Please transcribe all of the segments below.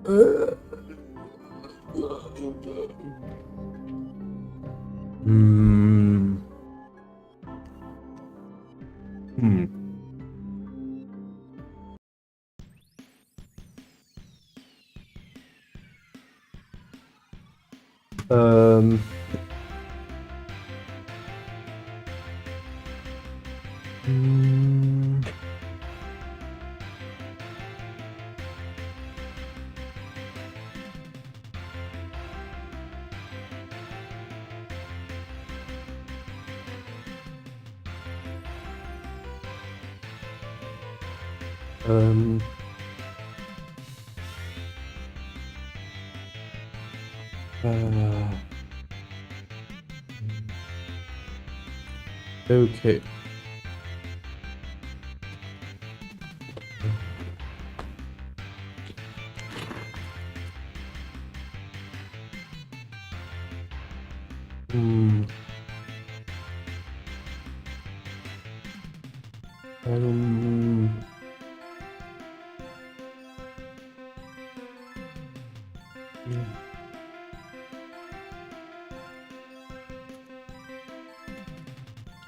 Hmm. Hmm. Um. Hmm. Um. Okay. Hmm.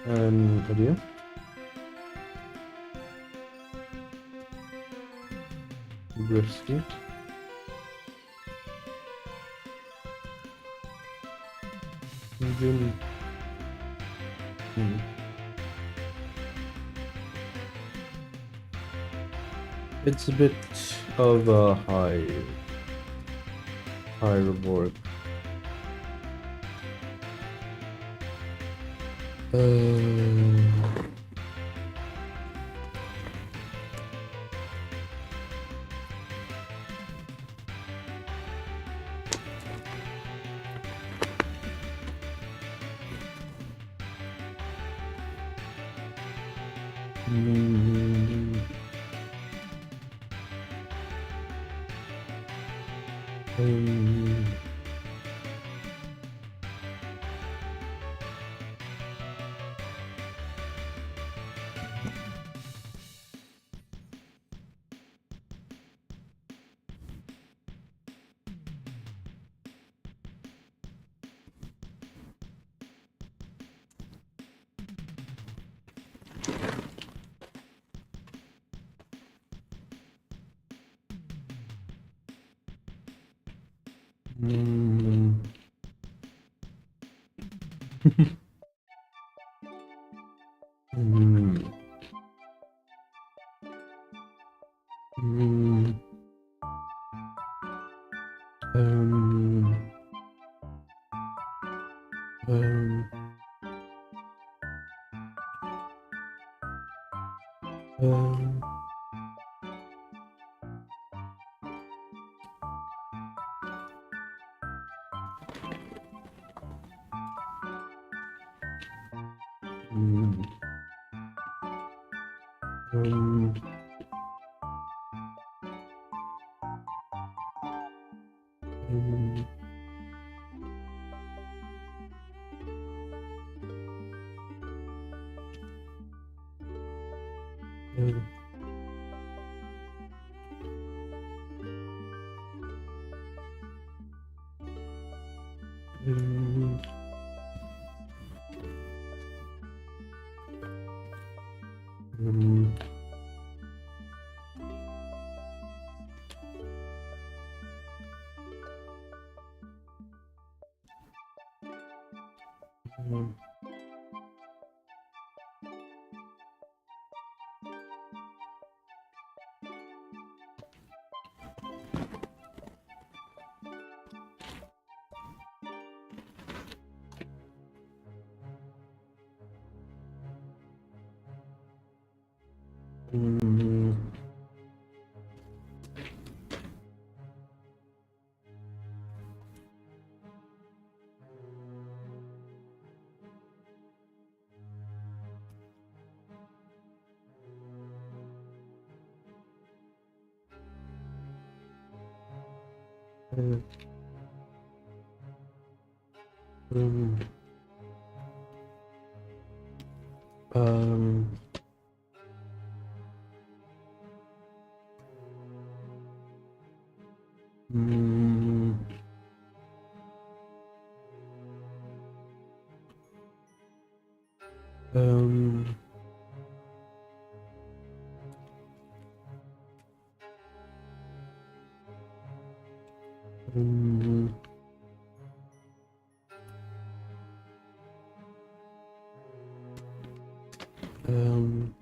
Um. Idea. Risky. Medium. Hmm. It's a bit of a high reward. Mm, um, mm, mm, mm, um, um, um, mm, um, mm, um, um, um, mm, um, um, Um. Um. Um.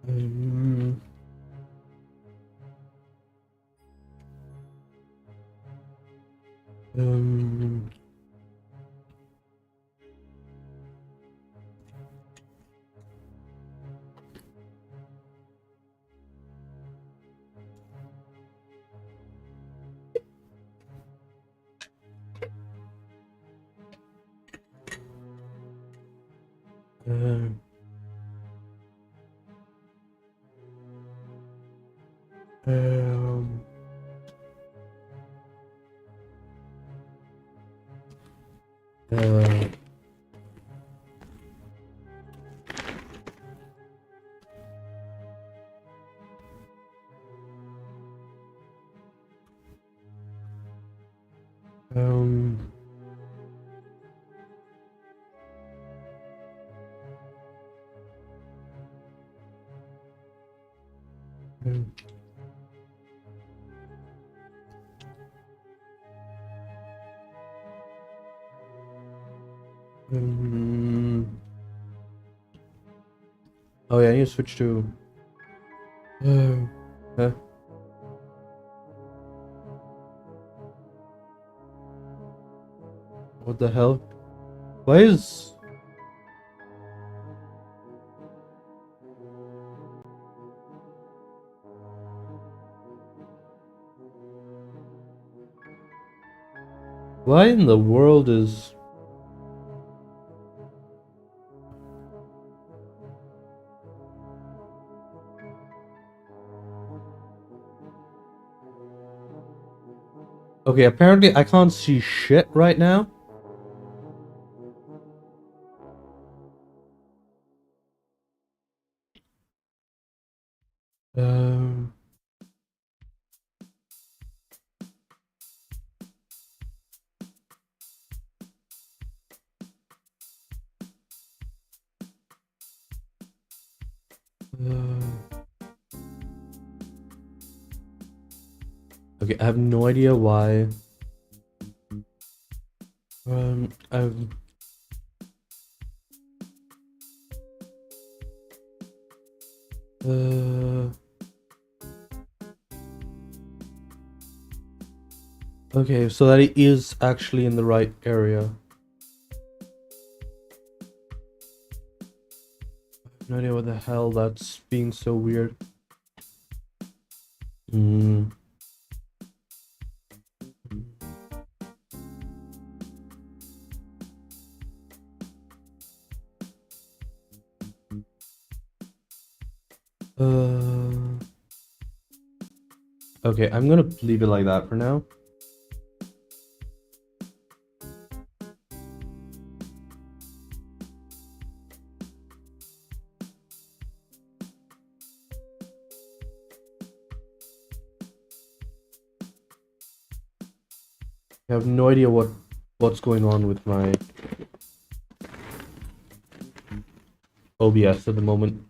Um. Um. Um. Uh. Um. Um. Oh yeah, I need to switch to. Huh? What the hell? Why is? Why in the world is? Okay, apparently I can't see shit right now. Um. Okay, I have no idea why. I've. Okay, so that it is actually in the right area. No idea what the hell that's being so weird. Hmm. Okay, I'm gonna leave it like that for now. I have no idea what's going on with my OBS at the moment.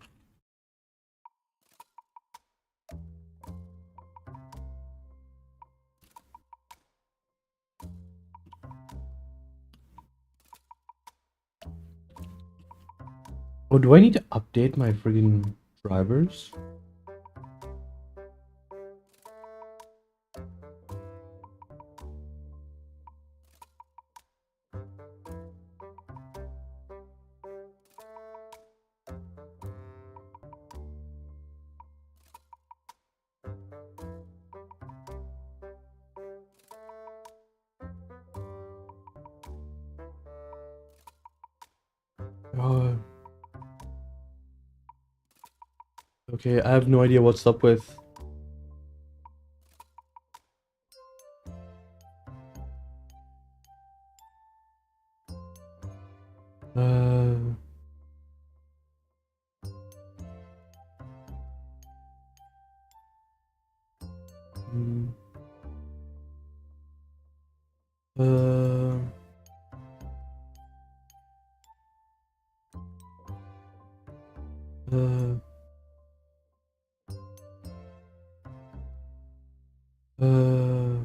Oh, do I need to update my friggin' drivers? Uh, okay, I have no idea what's up with. Uh, hmm. Uh, uh, uh,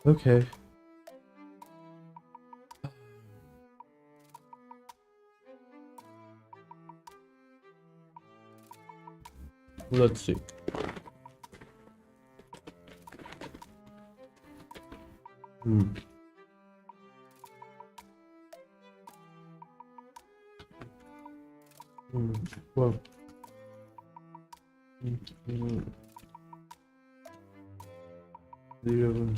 okay. Let's see. Well. 0.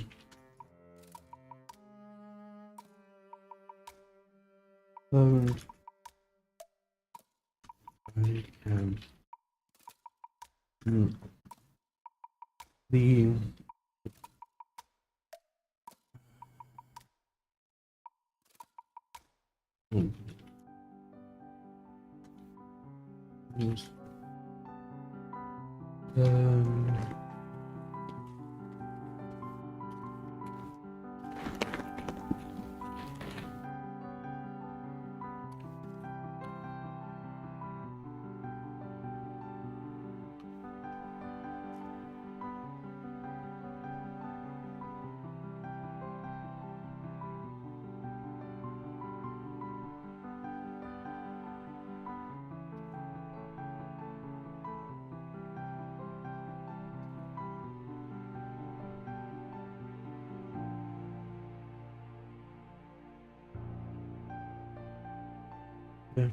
I can the yes. um yeah.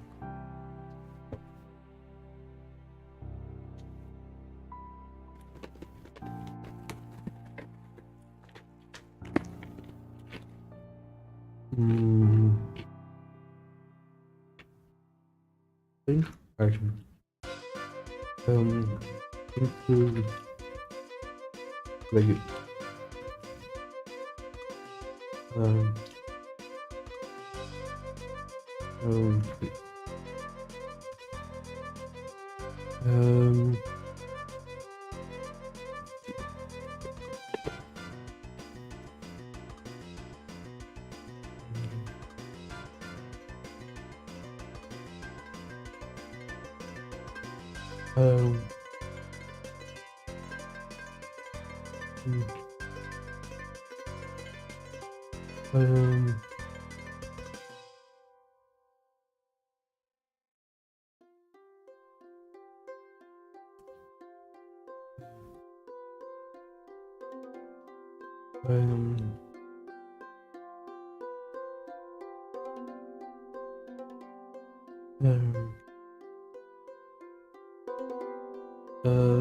Think I can improve like um um um um um um um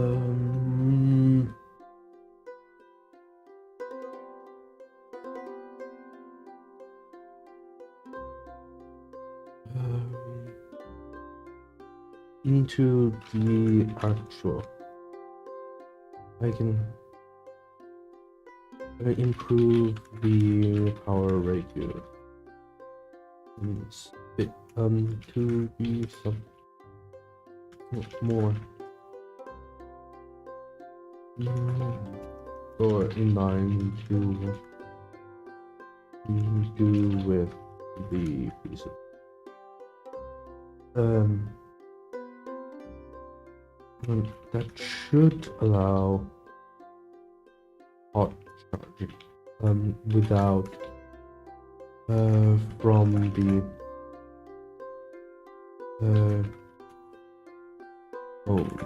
um into the actual I can improve the power ratio to be some more or in line to do with the pieces. That should allow hot charging without from the home.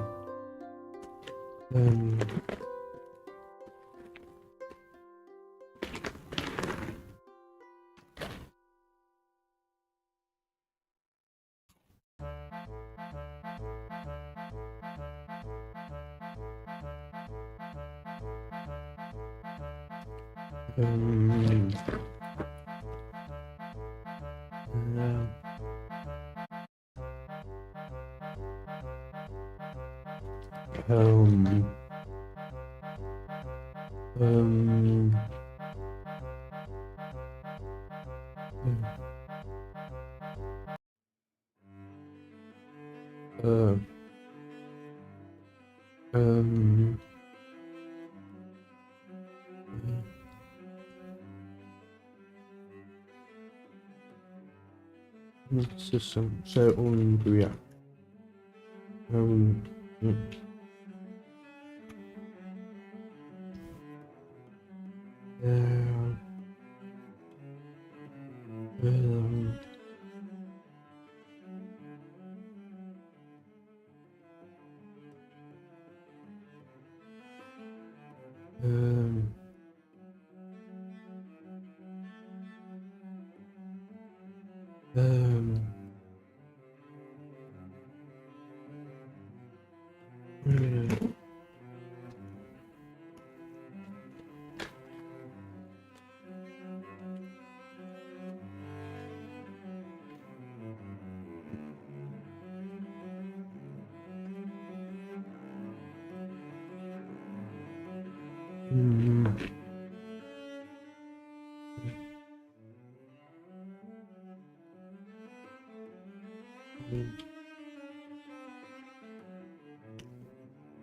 Um, System. So yeah. Mm.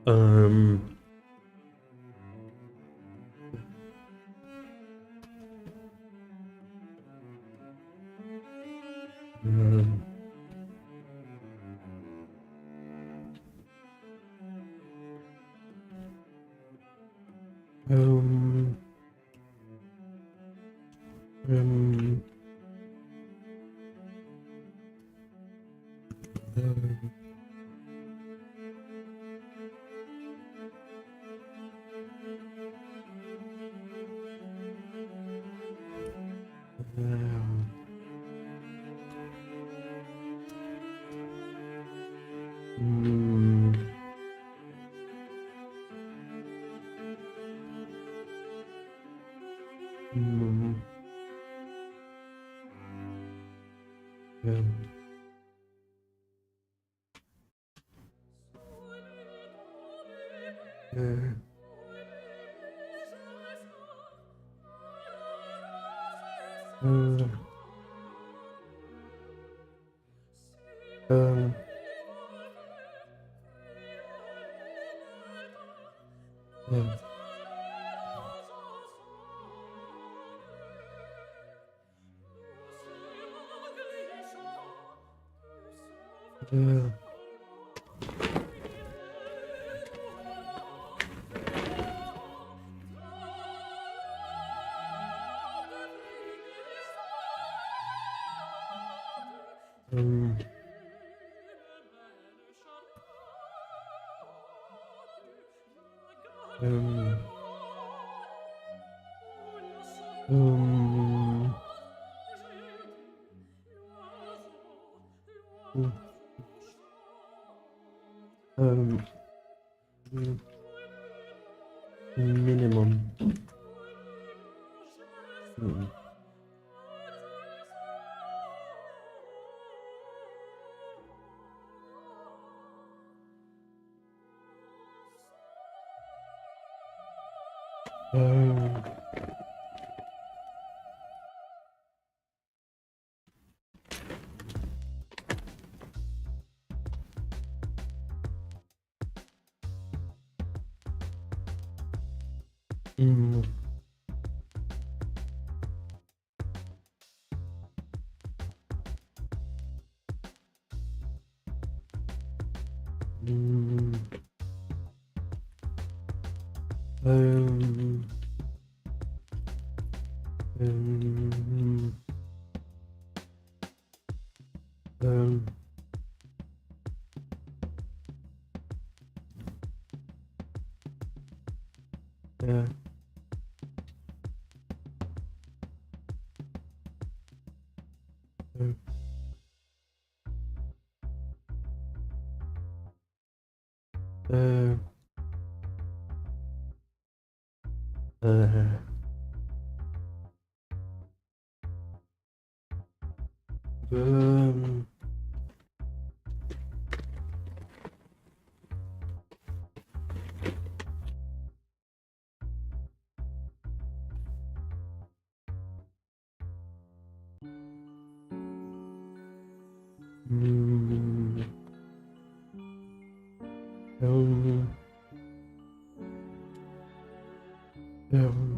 Um, um, um, um, um, um, um, minimum. Yeah. Uh, uh, um, mm, um, Dude.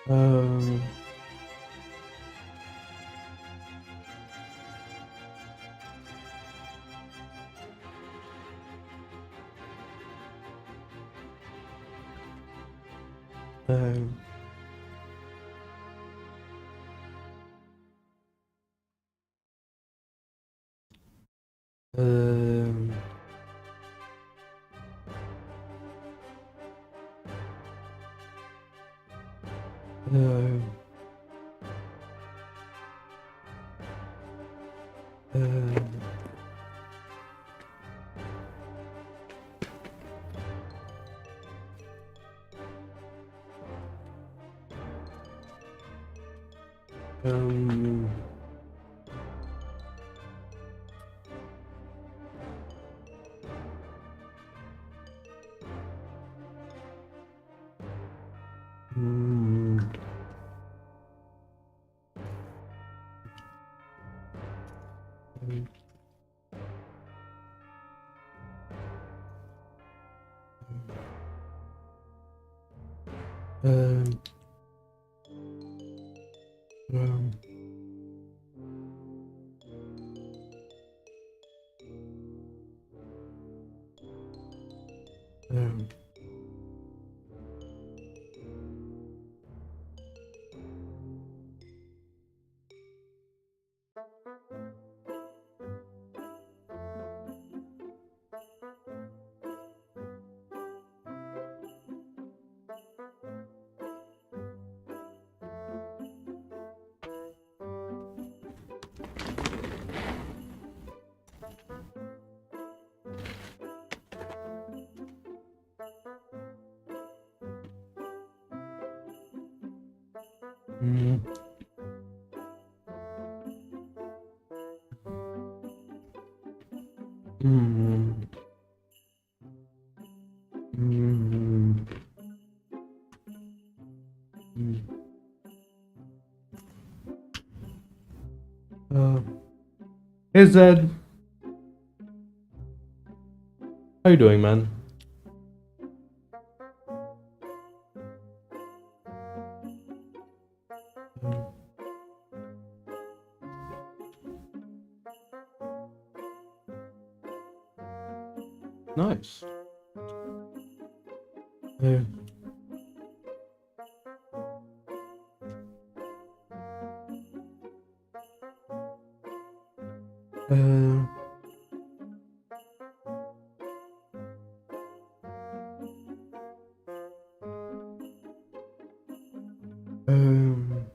Um, um, um, um, um, mm, um, um, um, mm, mm, mm, mm. Hey Zed, how you doing, man? Nice. Uh, uh, um,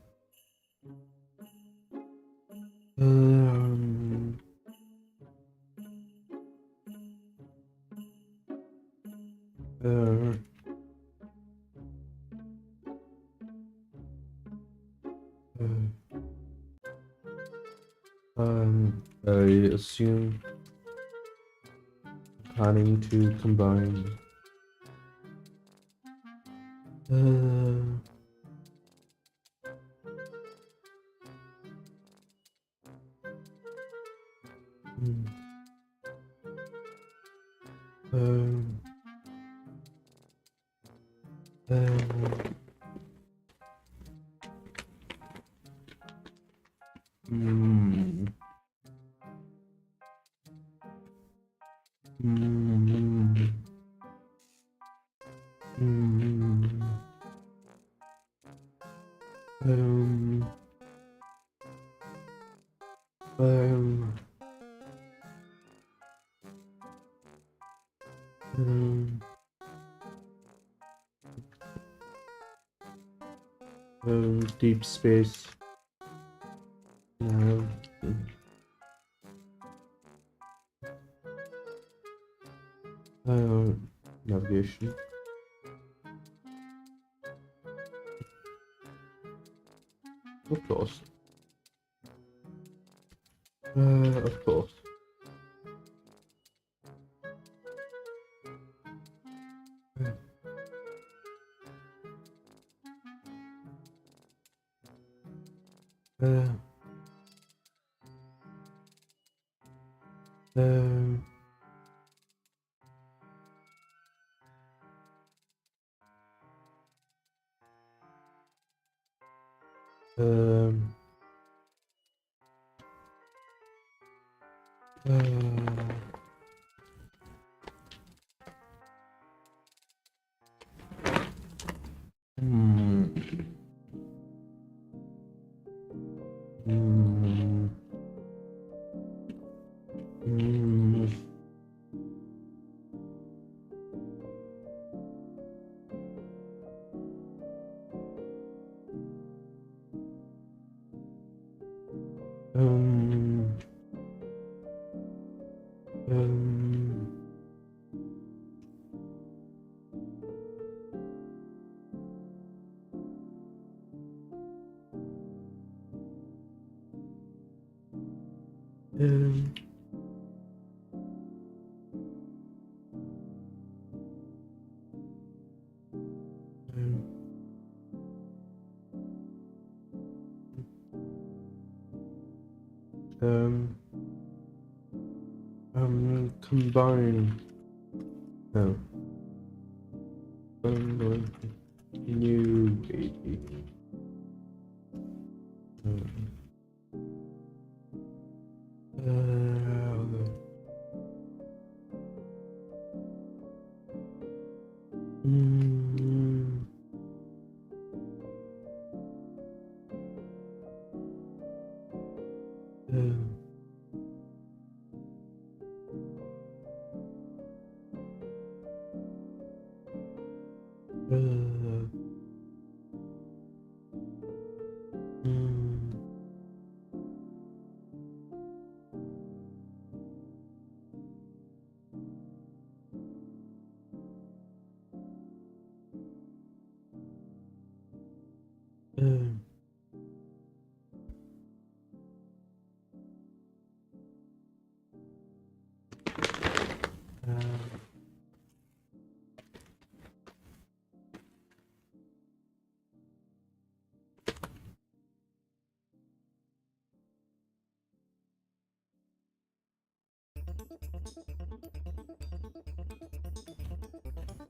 um, uh, I assume planning to combine. Uh, mm, um, um, mm, mm, mm, um, um, um, deep space. No. Navigation. Of course. Of course. Uh, um, Um, hmm. Hmm. Hmm. Um. Um. Um. Um. Combine. No. New baby. Mm, uh, mm, uh,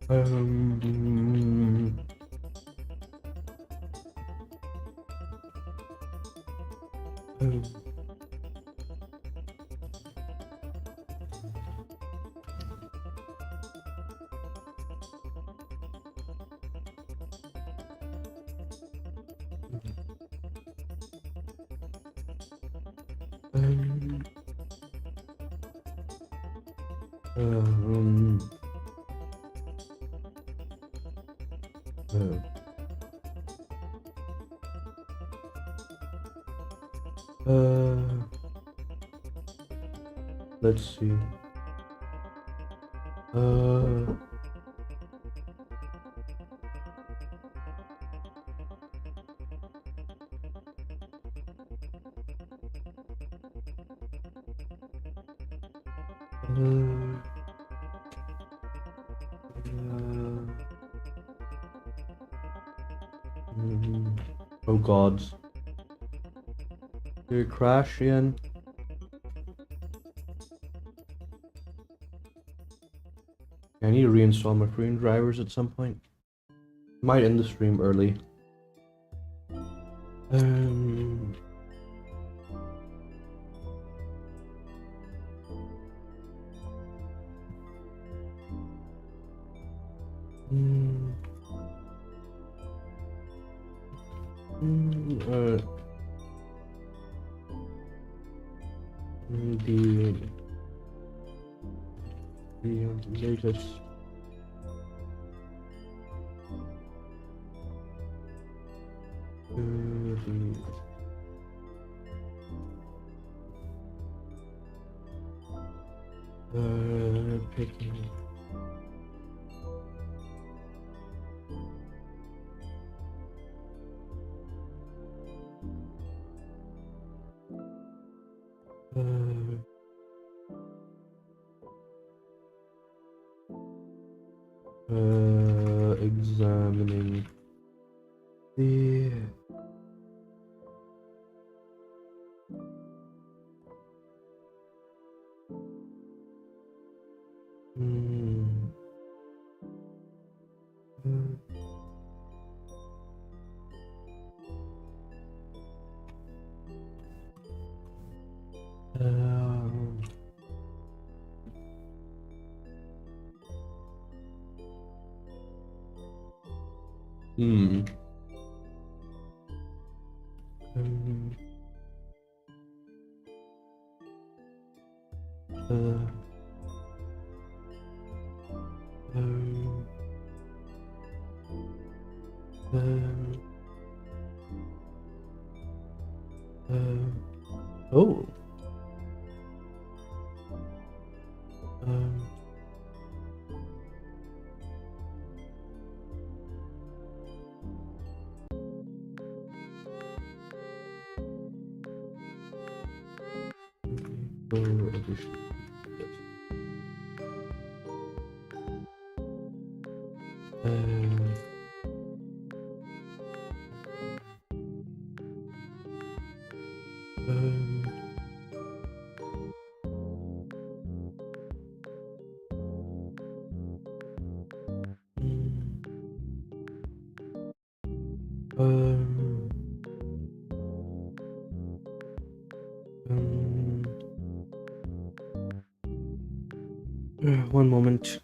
um, um, um, um, uh, uh, let's see. Uh, uh, mm, oh God. Did it crash again? I need to reinstall my free drivers at some point. Might end the stream early. Um, mm, mm, the latest picking uh, examining the mm, Um, hmm. Um, uh, um, um, oh. Um, for addition. Yes. Um, mm, um, um, one moment.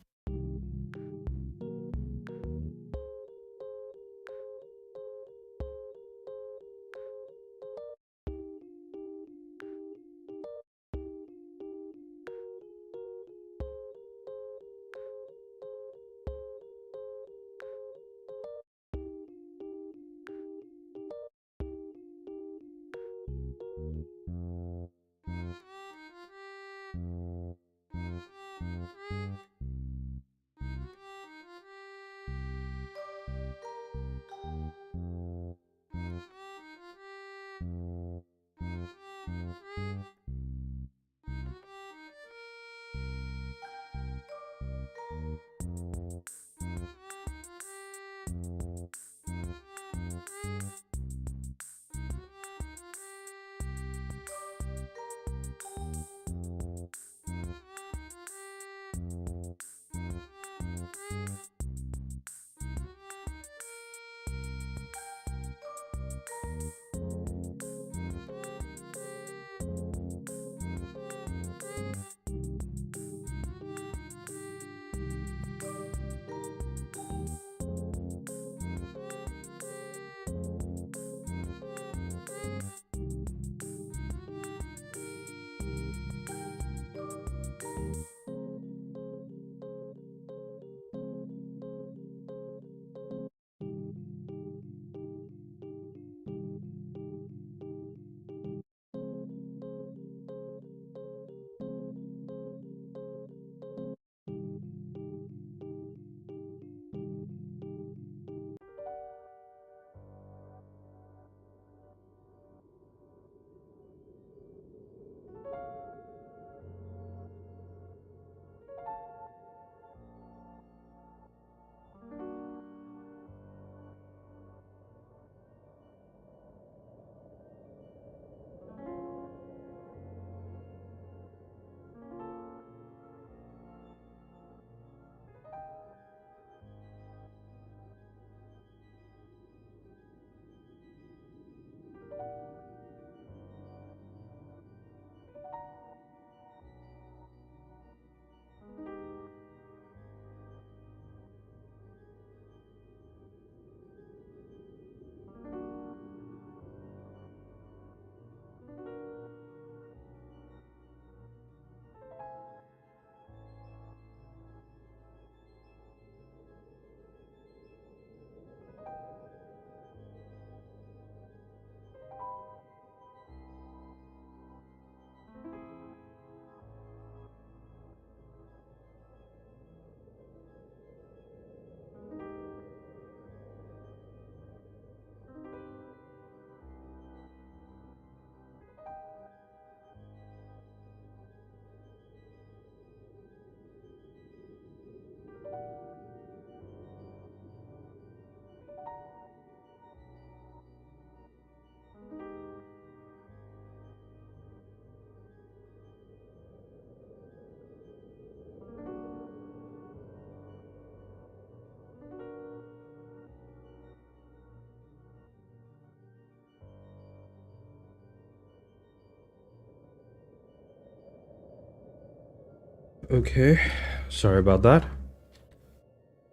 Okay, sorry about that.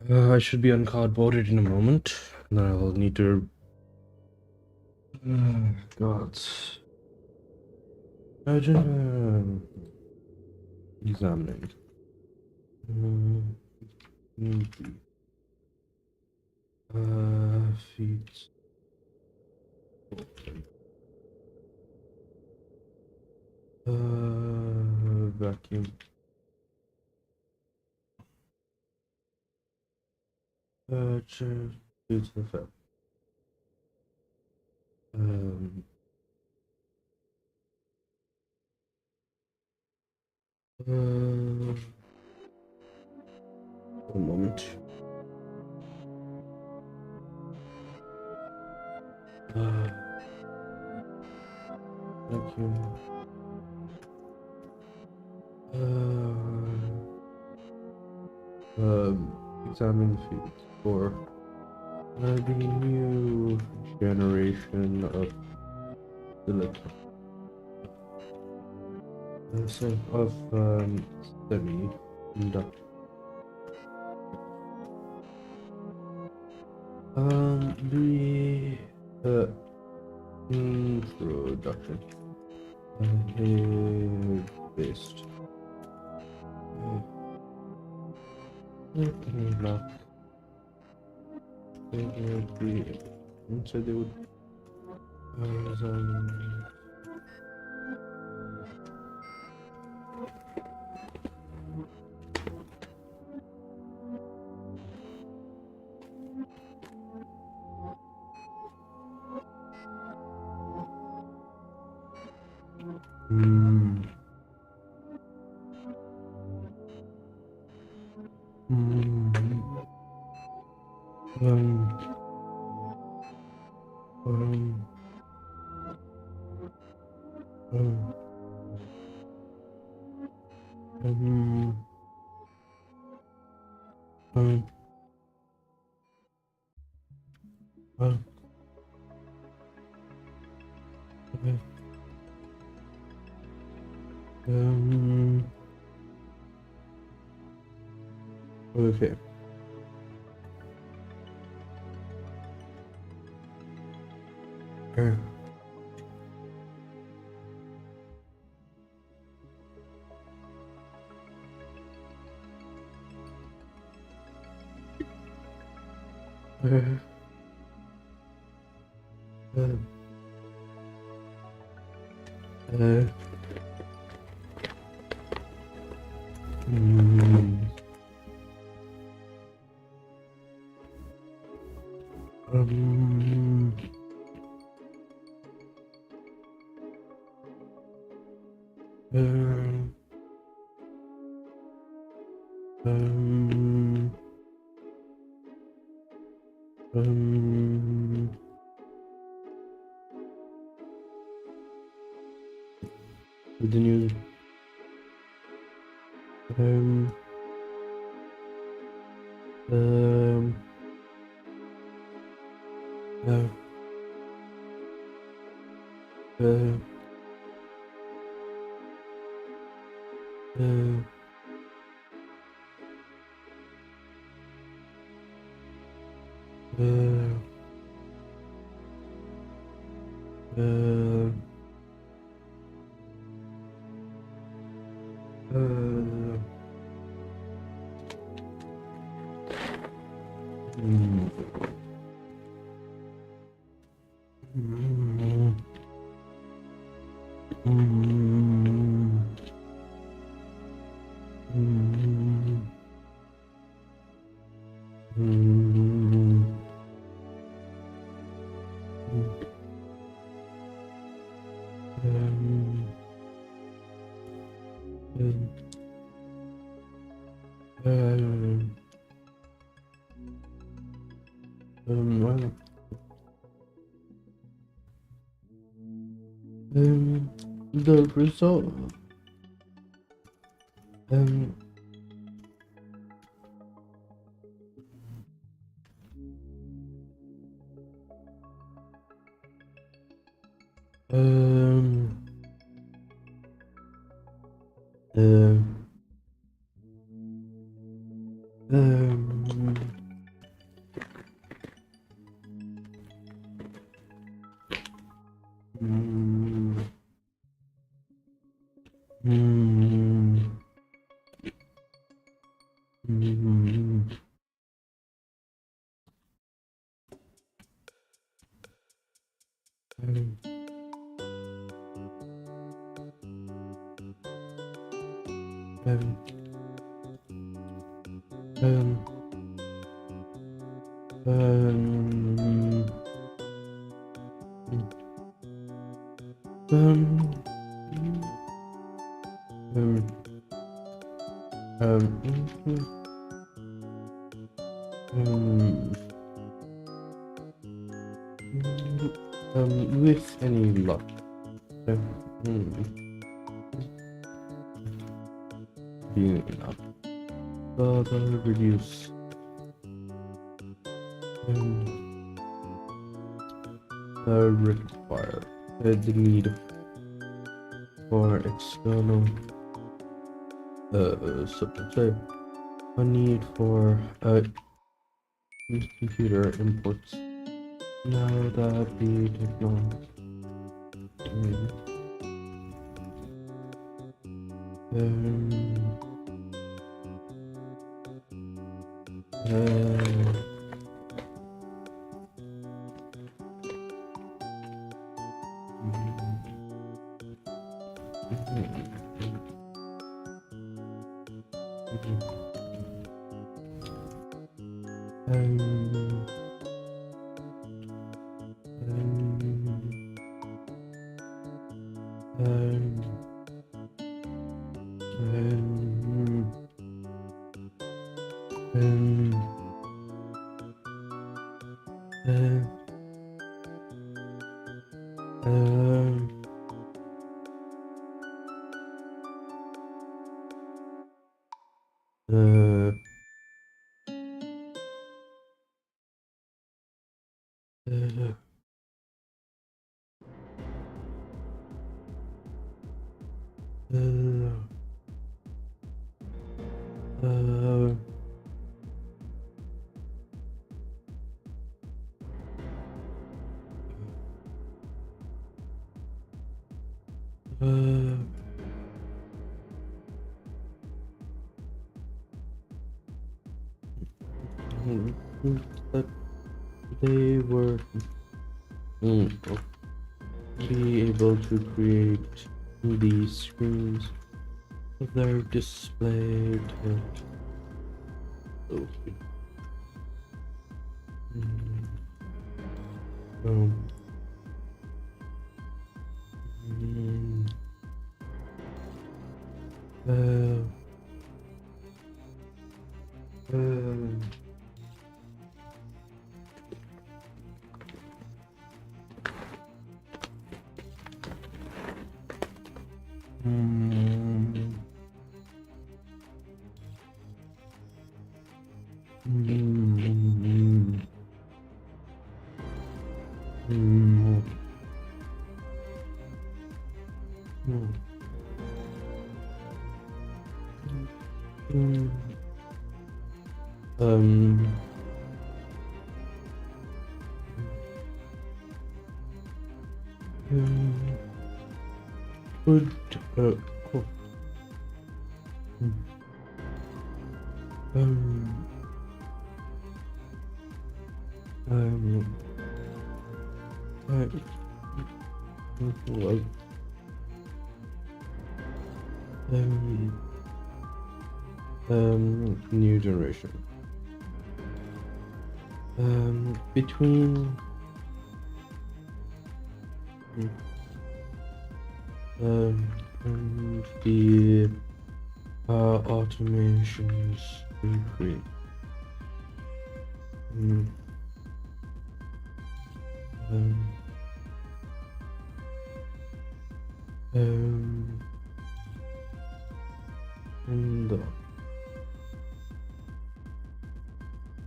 I should be uncardboarded in a moment. Then I'll need to. God. Imagine examining. Feet. Vacuum. Chair. Due to the fact. Um. One moment. Vacuum. Examine the feet for the new generation of silicon. Of semiconductor. The introduction. Based. Block. They would be. So they would. Okay. With the new um um uh, uh, uh, well, the result um um Mm. Mm. Mm. Um, um, um, um, um, um, with any luck, um, being enough, further reduce require the need for external, say, a need for computer imports. Now that the technology, um, that they were be able to create these screens of their display text. Okay. Um, mm, uh, uh, mm, mm, mm, mm, mm, um, would oh, um, um, like, new generation. Between and the automations we create. Um, um, um, and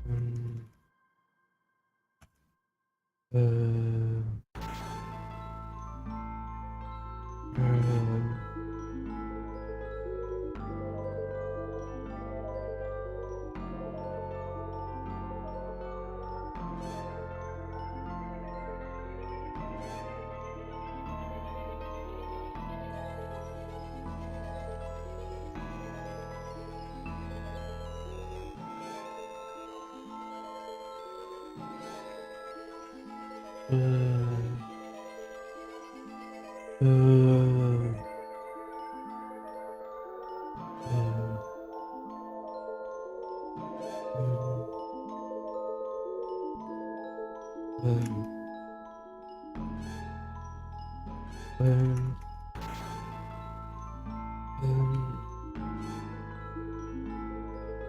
um, um,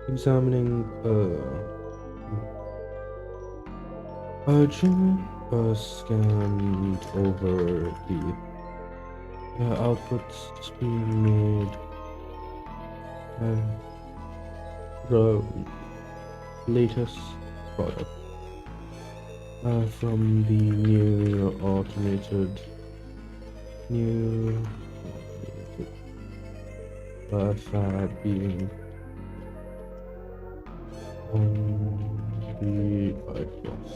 Examining Jim scanned over the outputs being made, the latest product from the new automated fab being on the bypass.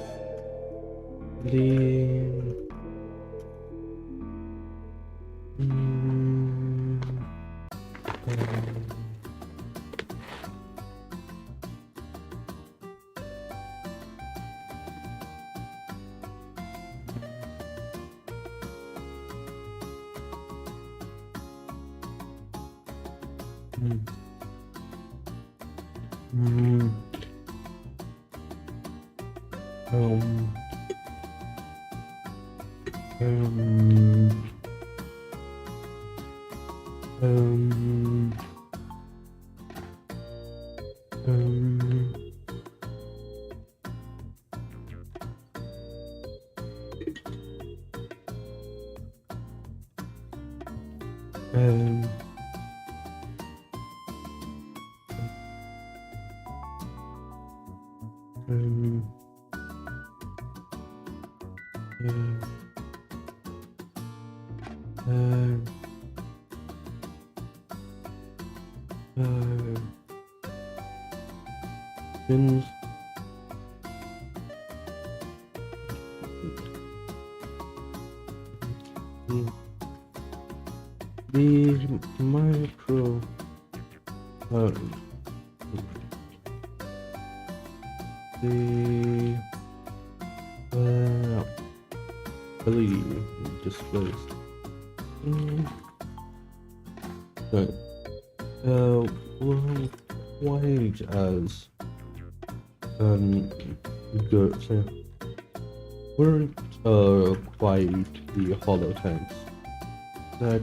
The micro the LED displays. Right. Well, quite as good. So weren't quite the hollow tanks. That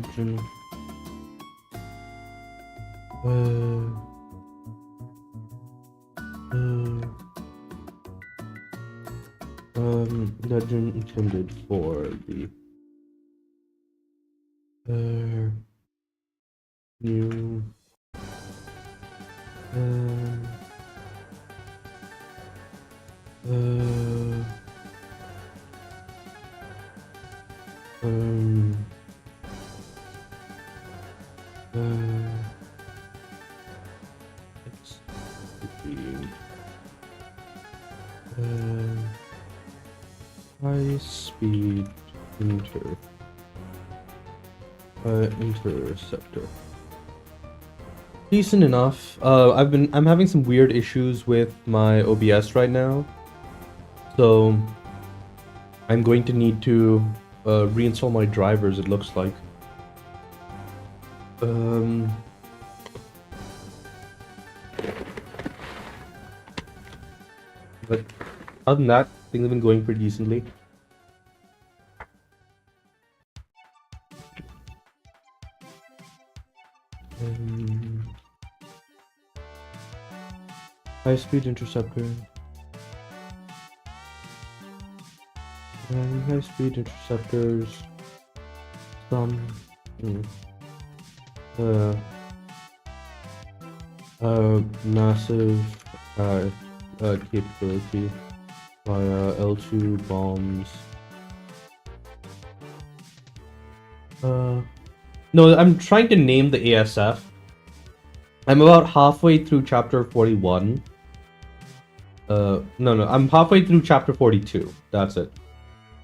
that intended for the new high-speed interceptor. Decent enough. I'm having some weird issues with my OBS right now, so I'm going to need to reinstall my drivers, it looks like. But other than that, things have been going pretty decently. High-speed interceptor. High-speed interceptors. Some massive capability via L2 bombs. No, I'm trying to name the ASF. I'm about halfway through chapter 41. No, I'm halfway through chapter 42. That's it.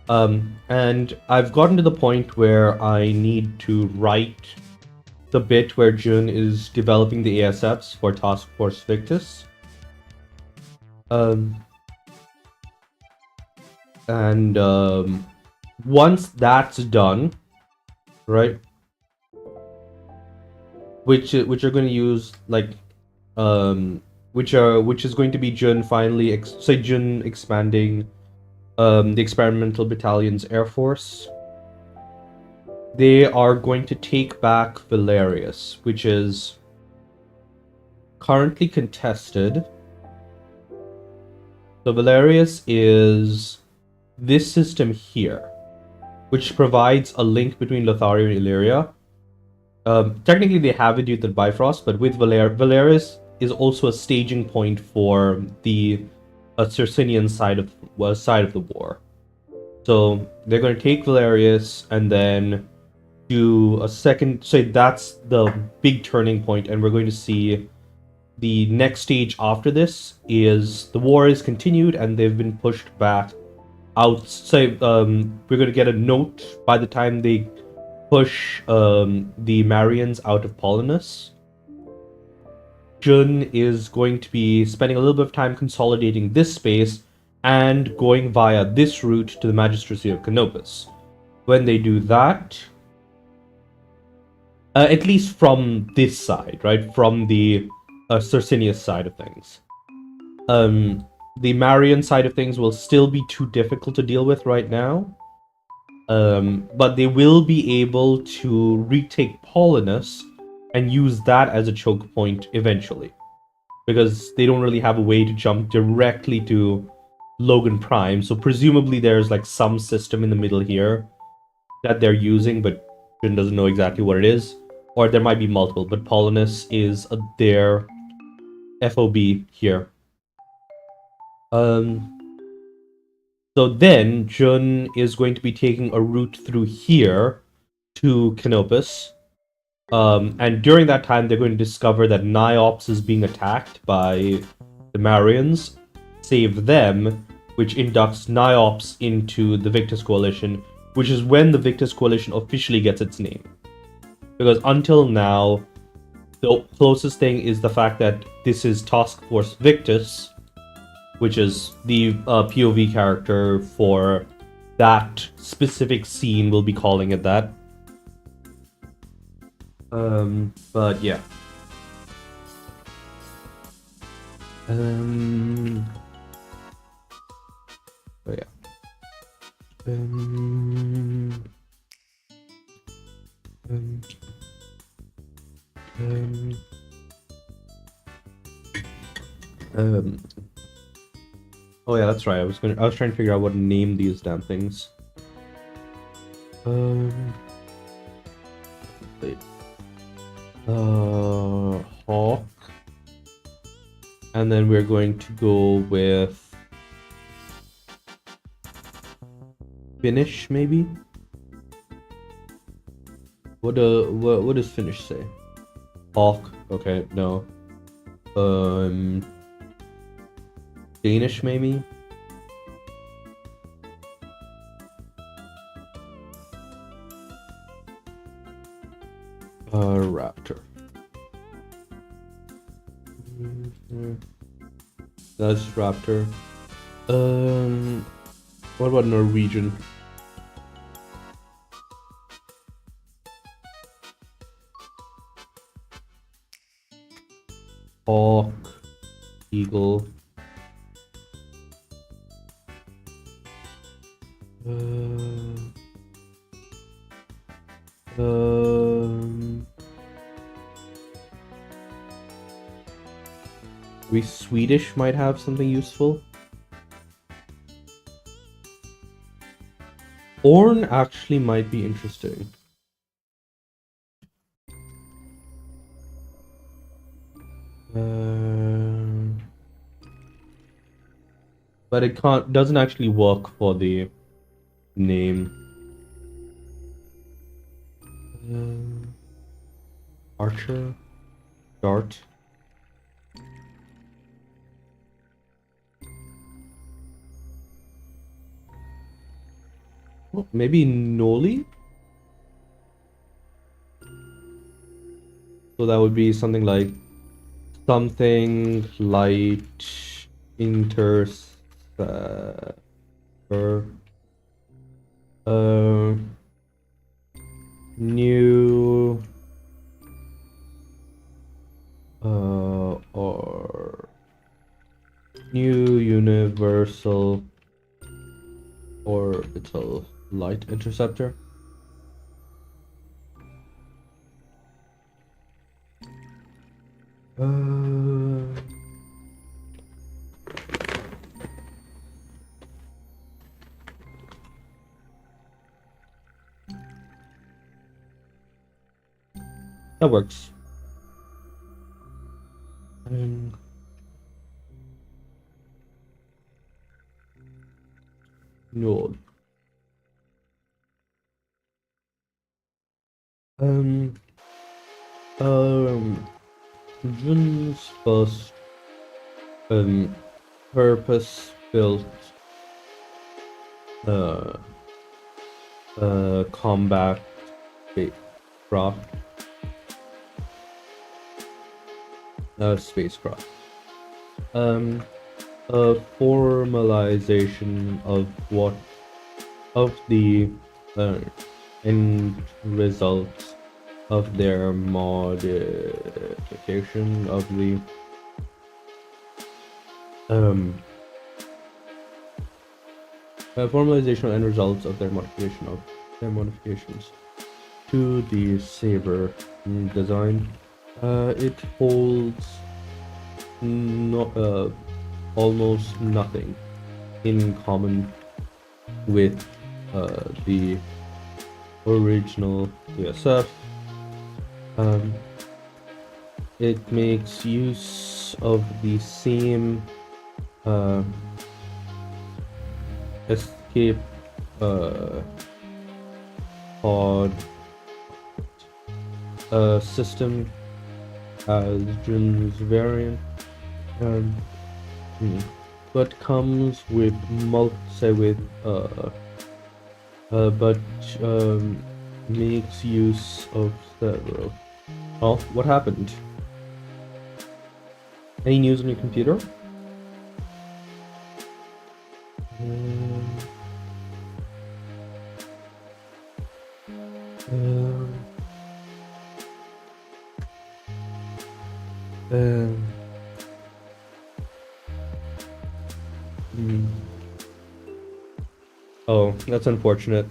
And I've gotten to the point where I need to write the bit where Jun is developing the ASFs for Task Force Victus. And once that's done, right, which are going to use like which is going to be Jun finally Jun expanding the experimental battalion's air force. They are going to take back Valerius, which is currently contested. So Valerius is this system here, which provides a link between Lothario and Illyria. Technically, they have it due to the Bifrost, but with Valerius is also a staging point for the Circinian side of the war. So they're going to take Valerius and then do a second. So that's the big turning point, and we're going to see the next stage after this is the war is continued and they've been pushed back out. So we're going to get a note by the time they push the Marians out of Polonus. Jun is going to be spending a little bit of time consolidating this space and going via this route to the Magistracy of Canopus. When they do that, at least from this side, right, from the Circinius side of things, the Marian side of things will still be too difficult to deal with right now. But they will be able to retake Polonus and use that as a choke point eventually, because they don't really have a way to jump directly to Logan Prime. So presumably there's like some system in the middle here that they're using, but Jun doesn't know exactly what it is, or there might be multiple. But Polonus is their FOB here. So then Jun is going to be taking a route through here to Canopus. And during that time, they're going to discover that Niops is being attacked by the Marians, save them, which inducts Niops into the Victus Coalition, which is when the Victus Coalition officially gets its name. Because until now, the closest thing is the fact that this is Task Force Victus, which is the POV character for that specific scene. We'll be calling it that. But yeah. Oh yeah. Oh yeah, that's right. I was trying to figure out what to name these damn things. Wait. Hawk. And then we're going to go with Finish, maybe? What does Finish say? Hawk. Okay, no. Danish, maybe? Raptor. That's Raptor. What about Norwegian? Hawk, Eagle. We Swedish might have something useful. Orn actually might be interesting. But it doesn't actually work for the name. Archer, Dart. Oh, maybe Noli? So that would be something like light interceptor. universal orbital light interceptor. That works. No. Jun's first purpose-built combat spacecraft a formalization of the end results of their modification of the formalization and results of their modifications to the Saber design. It holds almost nothing in common with the original ESF. It makes use of the same escape pod system as Jun's variant, but comes with makes use of several. Oh, what happened? Any news on your computer? Oh, that's unfortunate.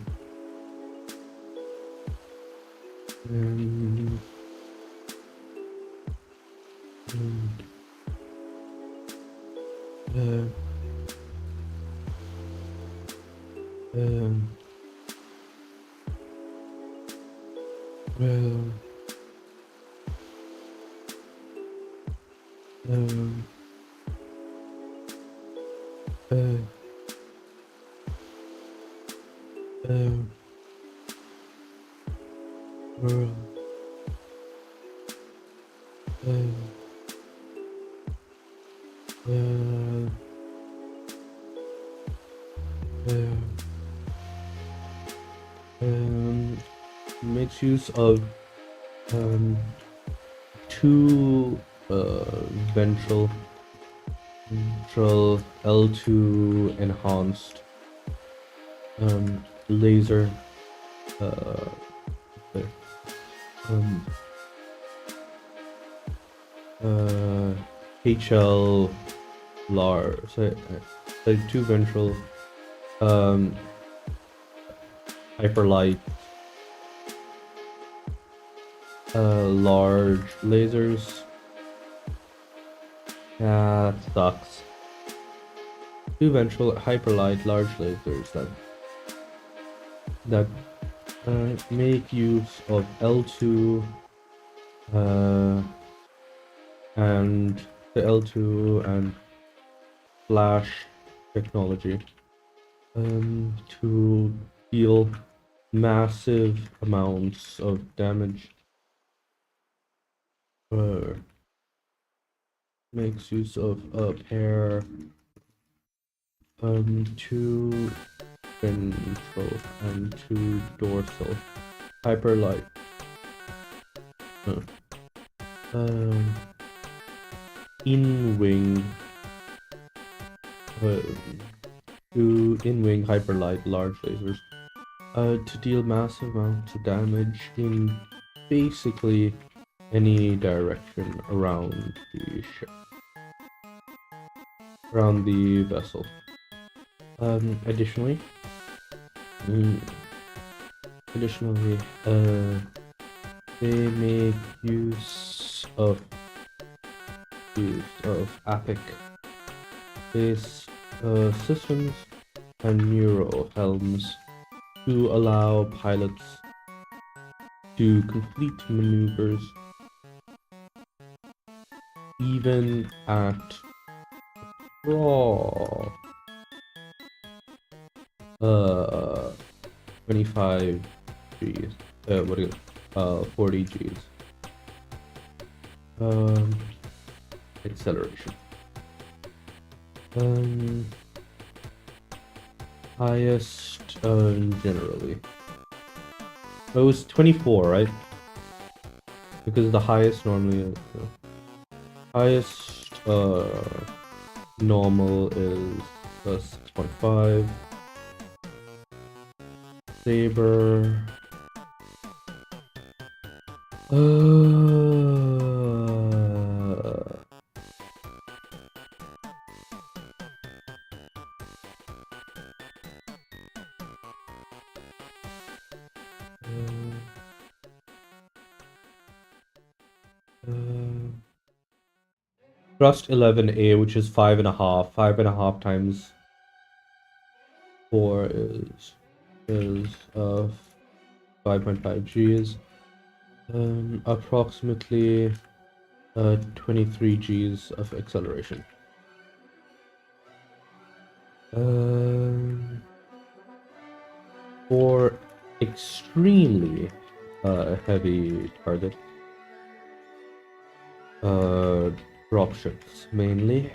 Makes use of two ventral L2 enhanced laser HL large, so two ventral hyperlight large lasers. That sucks. Two ventral hyperlight large lasers that make use of L2 and the L2 and flash technology to deal massive amounts of damage. Makes use of a pair two ventral and two dorsal hyperlight in-wing two in-wing hyperlight large lasers to deal massive amounts of damage in basically any direction around the ship, around the vessel. Additionally, they make use of APIC based systems and neural helms to allow pilots to complete maneuvers even at raw 25 Gs. 40 Gs. Acceleration. Highest generally. It was 24, right? Because the highest normally is highest normal is 6.5. Saber. Thrust 11A, which is 5.5. 5.5 times 4 is 5.5 Gs. Approximately 23 Gs of acceleration. For extremely heavy target, dropships mainly.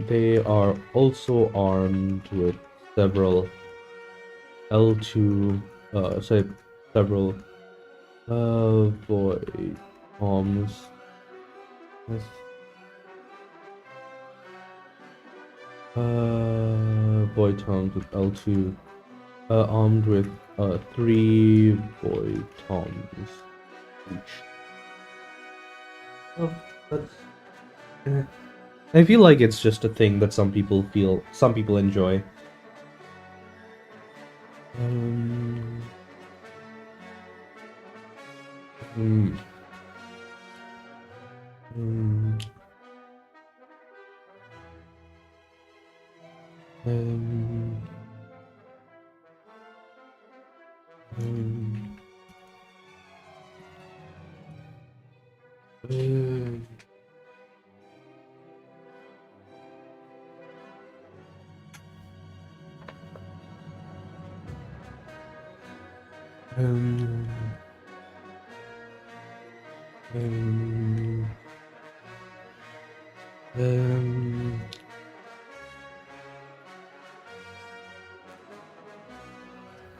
They are also armed with several L2, several void bombs. Yes. Void toms with L2, armed with 3 void toms each. Oh, that's. I feel like it's just a thing that some people enjoy.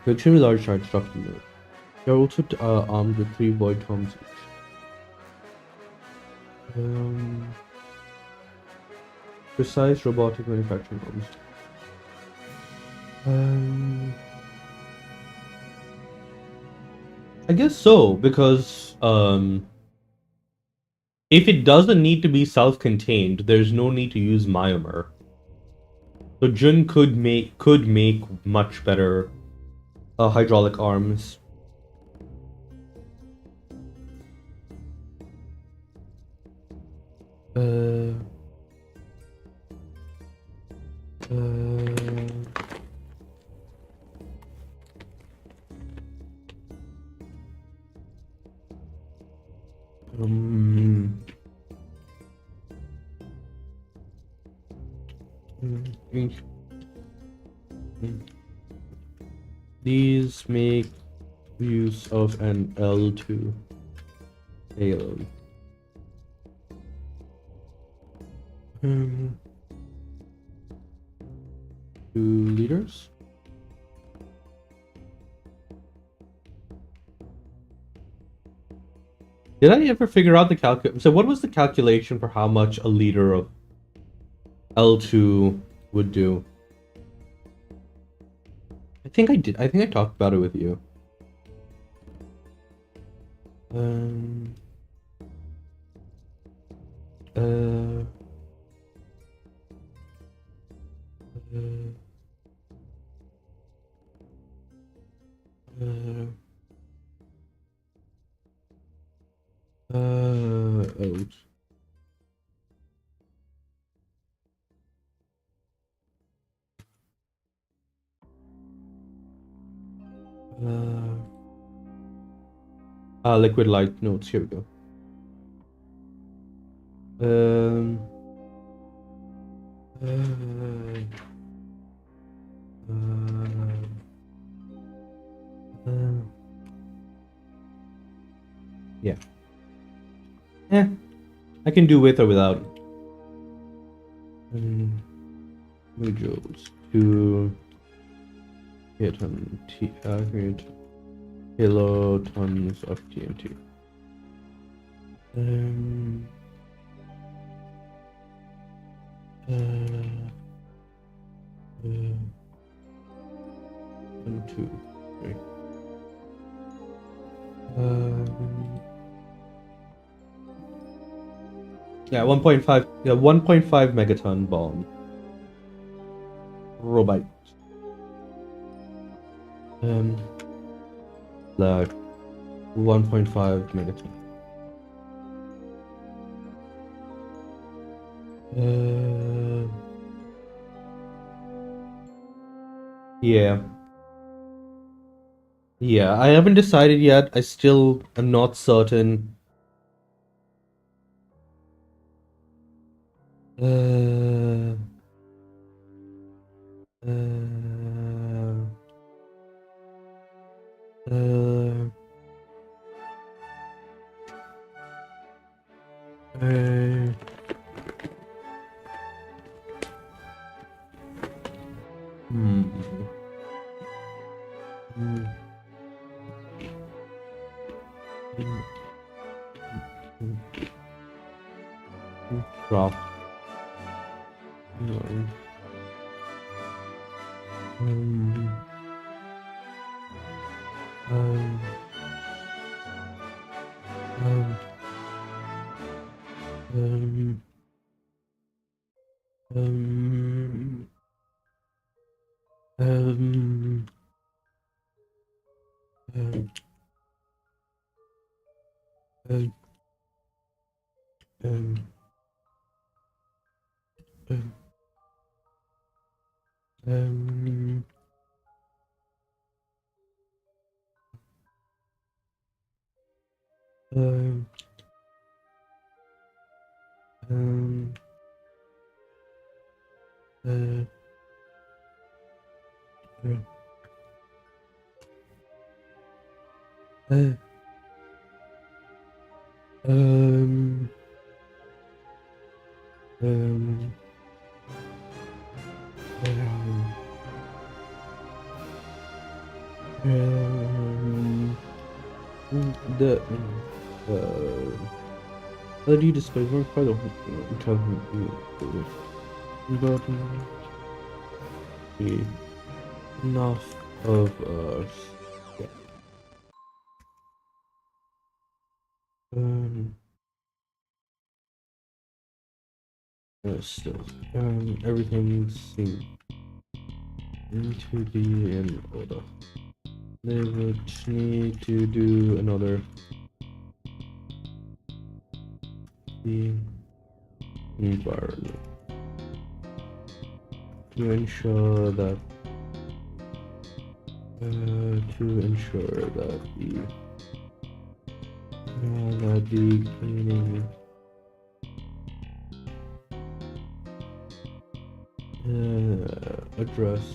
Extremely large charge structure mode. They're also armed with 3 void toms each. Precise robotic manufacturing arms. I guess so, because if it doesn't need to be self-contained, there's no need to use Myomer. So Jun could make much better hydraulic arms. These make use of an L2 payload. 2 liters. Did I ever figure out the calculation? So what was the calculation for how much a liter of L2 would do? I think I did. I think I talked about it with you. Out. Liquid light notes. Here we go. Yeah. I can do with or without. Modules to hit on hit kilotons of TNT. One, two, three. Yeah, 1.5. Yeah, 1.5 megaton bomb. Robite. Like 1.5 megaton. Yeah. Yeah, I haven't decided yet. I still am not certain. Drop. The LED displays weren't quite but enough of yeah. Still everything seemed to be in order. They would need to do another the environment to ensure that the cleaning address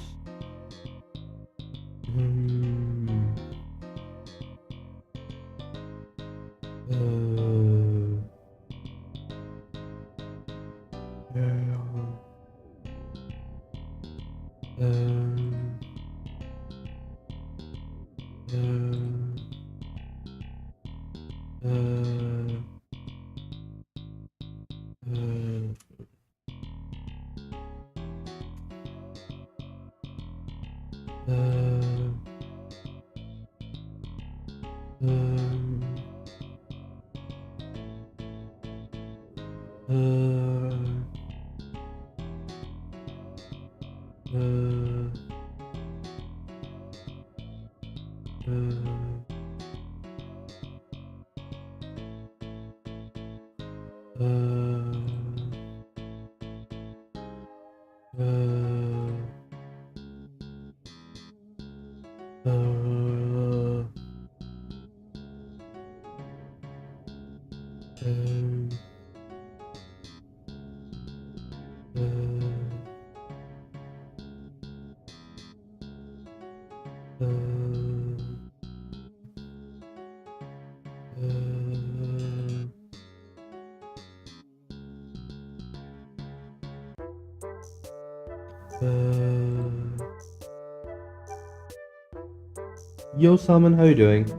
Yo, Salman, how you doing?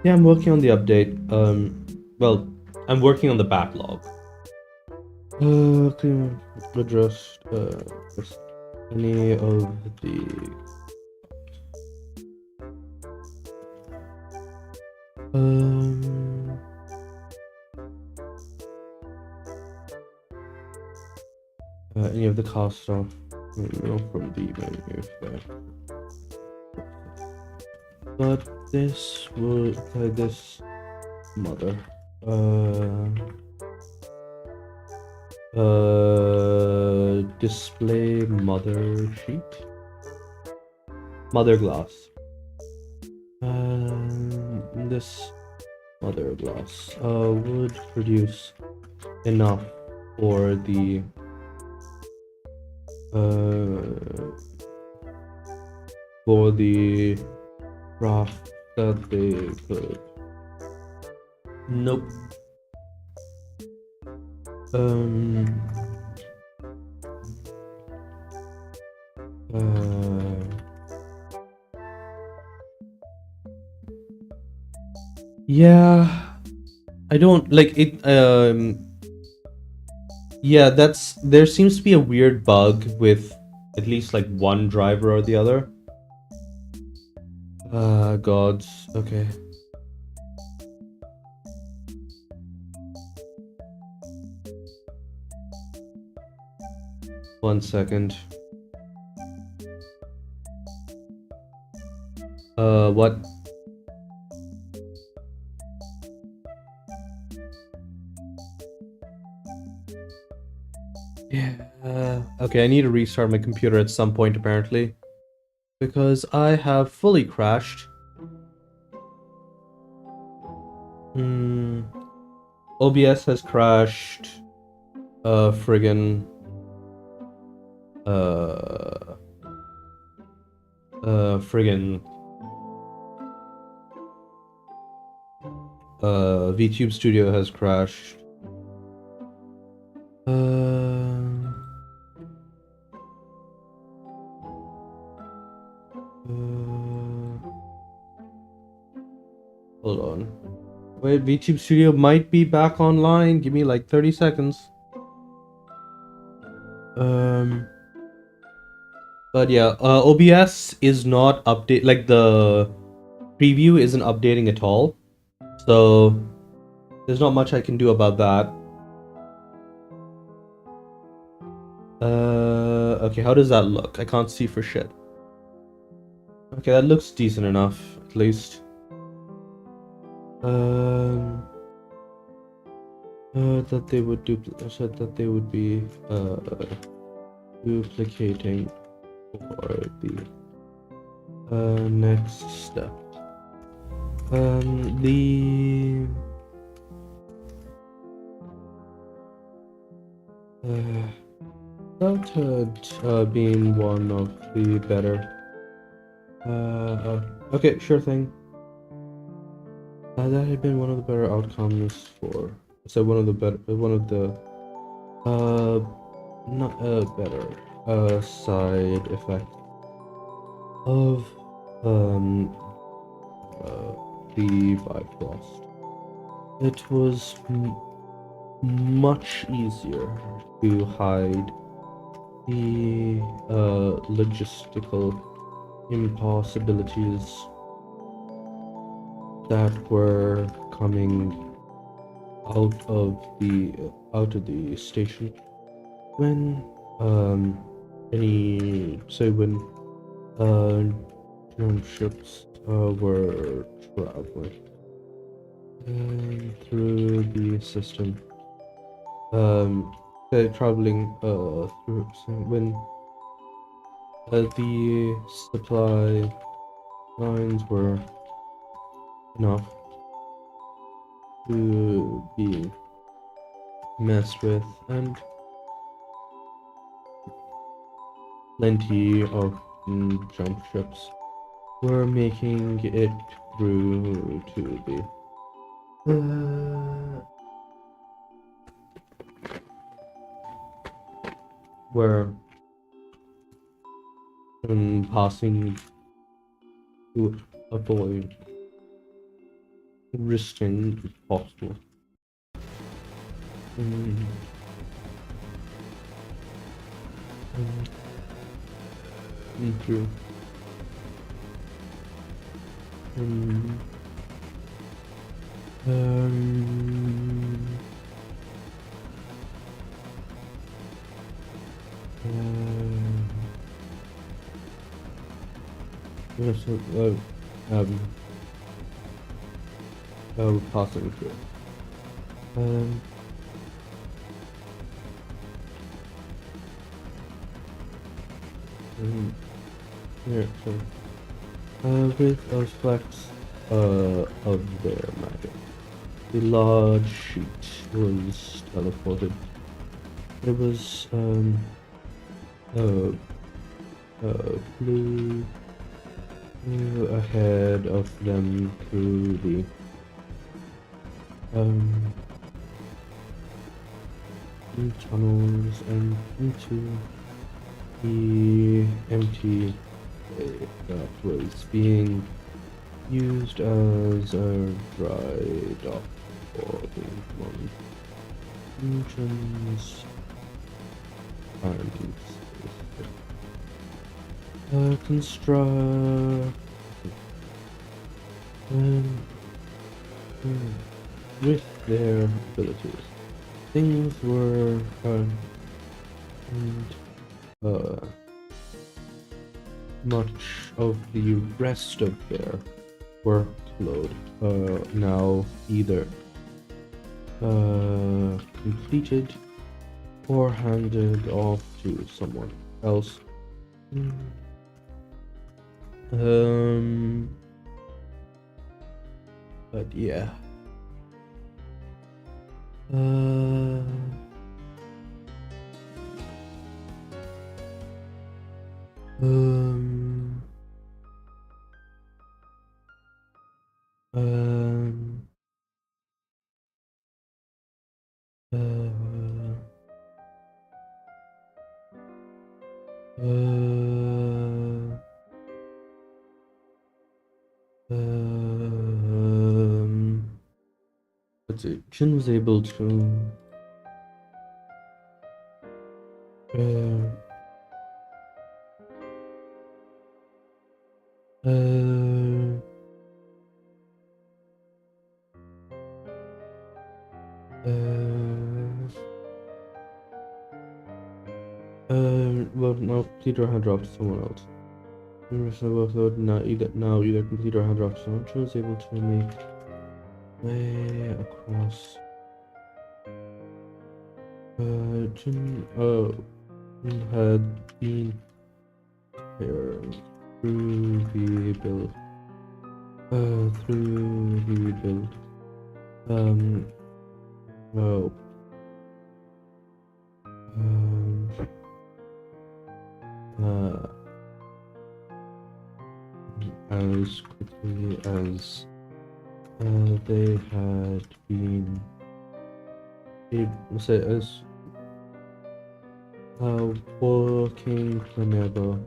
Yeah, I'm working on the update. Well, I'm working on the backlog. Clean address, just any of the any of the cast off, from the menu there. But this will this mother display mother sheet, mother glass. This mother glass would produce enough for the craft that they could. Nope. Yeah, I don't like it. Yeah, there seems to be a weird bug with at least like one driver or the other. Gods. Okay. One second. What? Yeah. Okay, I need to restart my computer at some point apparently, because I have fully crashed. OBS has crashed. Friggin'. Friggin'. VTube Studio has crashed. Hold on. Wait, VTube Studio might be back online. Give me like 30 seconds. But yeah, OBS is not update, like the preview isn't updating at all. So there's not much I can do about that. Okay, how does that look? I can't see for shit. Okay, that looks decent enough, at least. That they would said that they would be duplicating for the next step. The that had been one of the better. Okay, sure thing. That had been one of the better outcomes for. So one of the not better side effect of the Bifrost. It was much easier to hide the logistical impossibilities that were coming out of the station when when jump ships were traveling through the system. Traveling through when the supply lines were enough to be messed with, and plenty of jump ships were making it through to the were passing to avoid risking if possible. Through yes, passing through. Yeah, so with a flex of their magic, the large sheet was teleported. It was flew ahead of them through the tunnels and into the empty bay that was being used as a dry dock for the engines and construct with their abilities. Things were much of the rest of their workload now either completed or handed off to someone else. But yeah. Let's see. Jin was able to well, no, complete or hand dropped to someone else. Workload now either complete or hand dropped to someone. Jin was able to make way across. Jin had been here through the build. Oh. As quickly as they had been able, say, as working whenever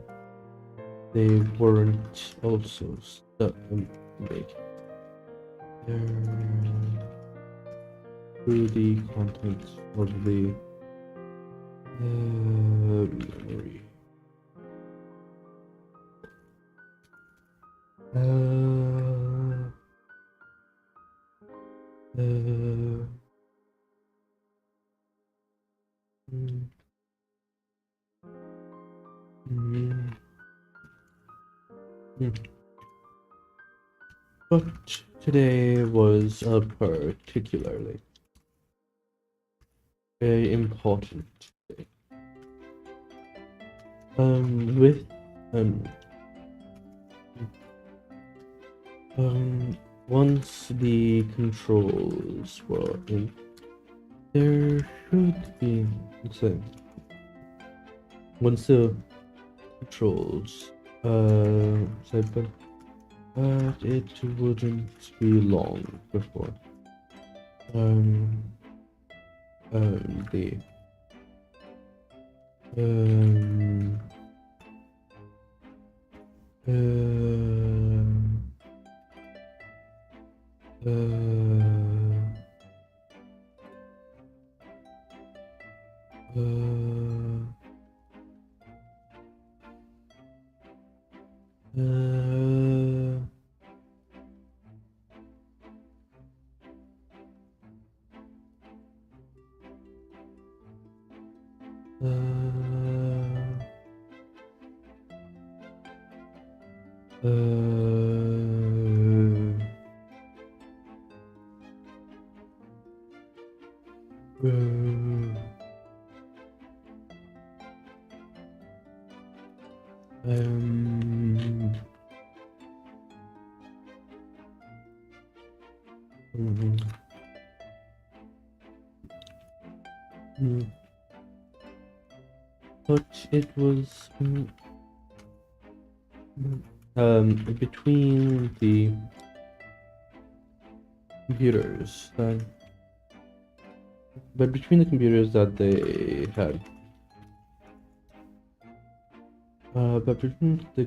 they weren't also stuck like through the contents of the memory. Mm. But today was a particularly very important day. With um once the controls were in, there should be so once the controls said, but it wouldn't be long before um the um but it was between the computers that between the computers that they had but between the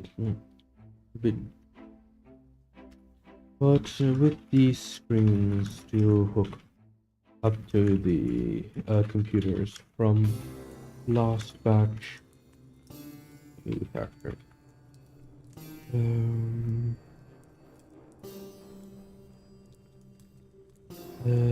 but with these screens to hook up to the computers from last batch hacker. Um, uh,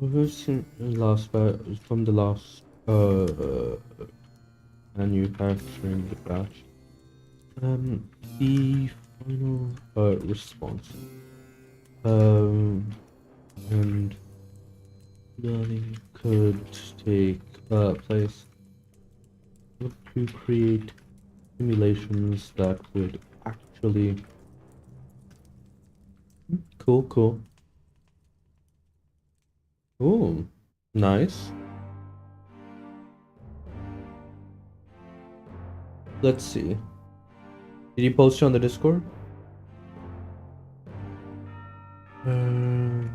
we've seen from the last manufacturing the batch. The final response. And learning could take place to create simulations that would actually cool. Oh, nice. Let's see. Did you post it on the Discord? Um,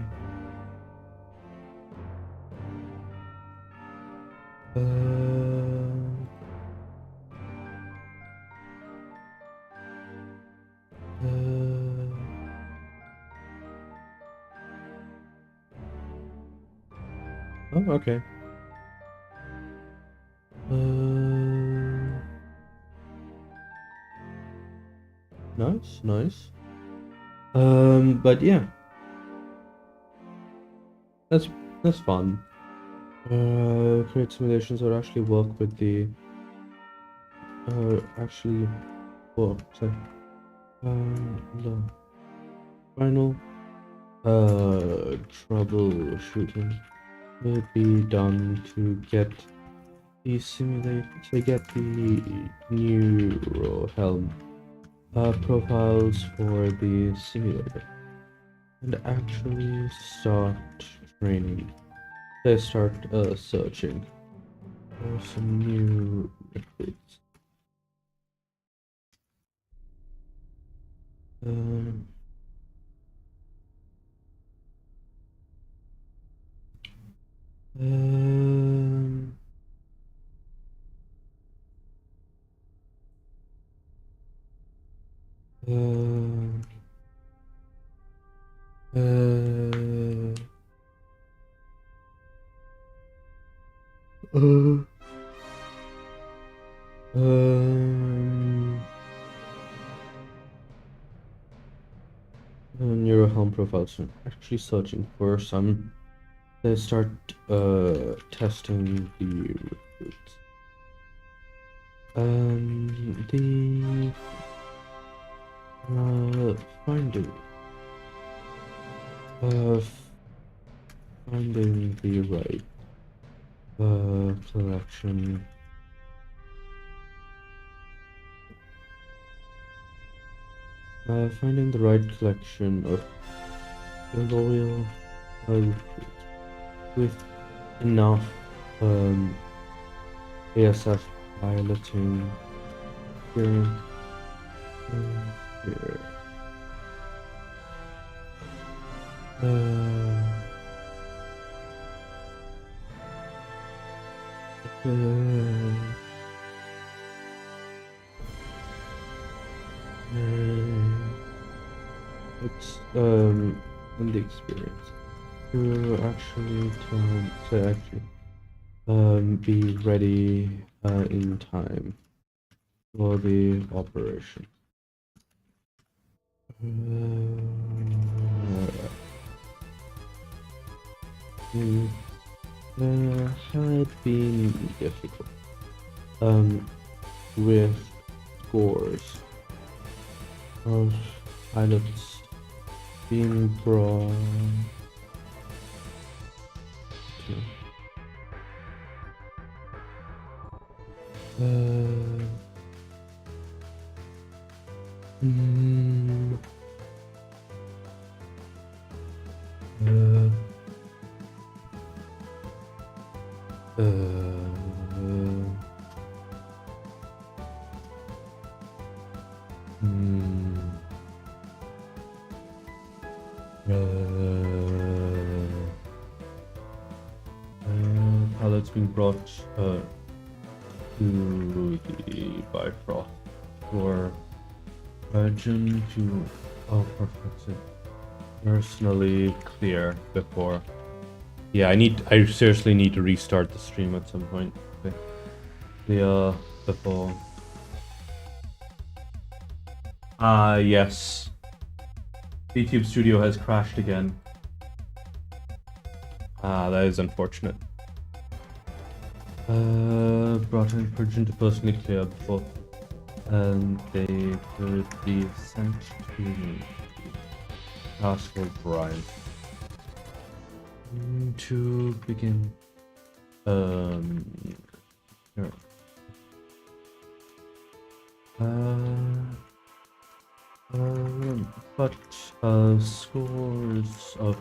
oh, okay. Nice. But yeah, that's fun. Create simulations or actually work with the actually well, sorry. The final troubleshooting would be done to get the neural helm profiles for the simulator and actually start training. They start searching Some new recruits. Um, um, Neurohelm profiles. I'm actually searching for some. Let's start testing the recruits. The finding finding the right collection. Finding the right collection of loyal recruits with enough ASF piloting experience here. It's in the experience to actually be ready in time for the operation. Had been difficult with scores of pilots being brought to pilots being brought to the Bifrost for urgent to perfect it personally clear before. Yeah, I seriously need to restart the stream at some point. Clear before. Yes. YouTube Studio has crashed again. That is unfortunate. Brought in urgent to personally clear before they could be sent to Castle Brian. To begin, here. But scores of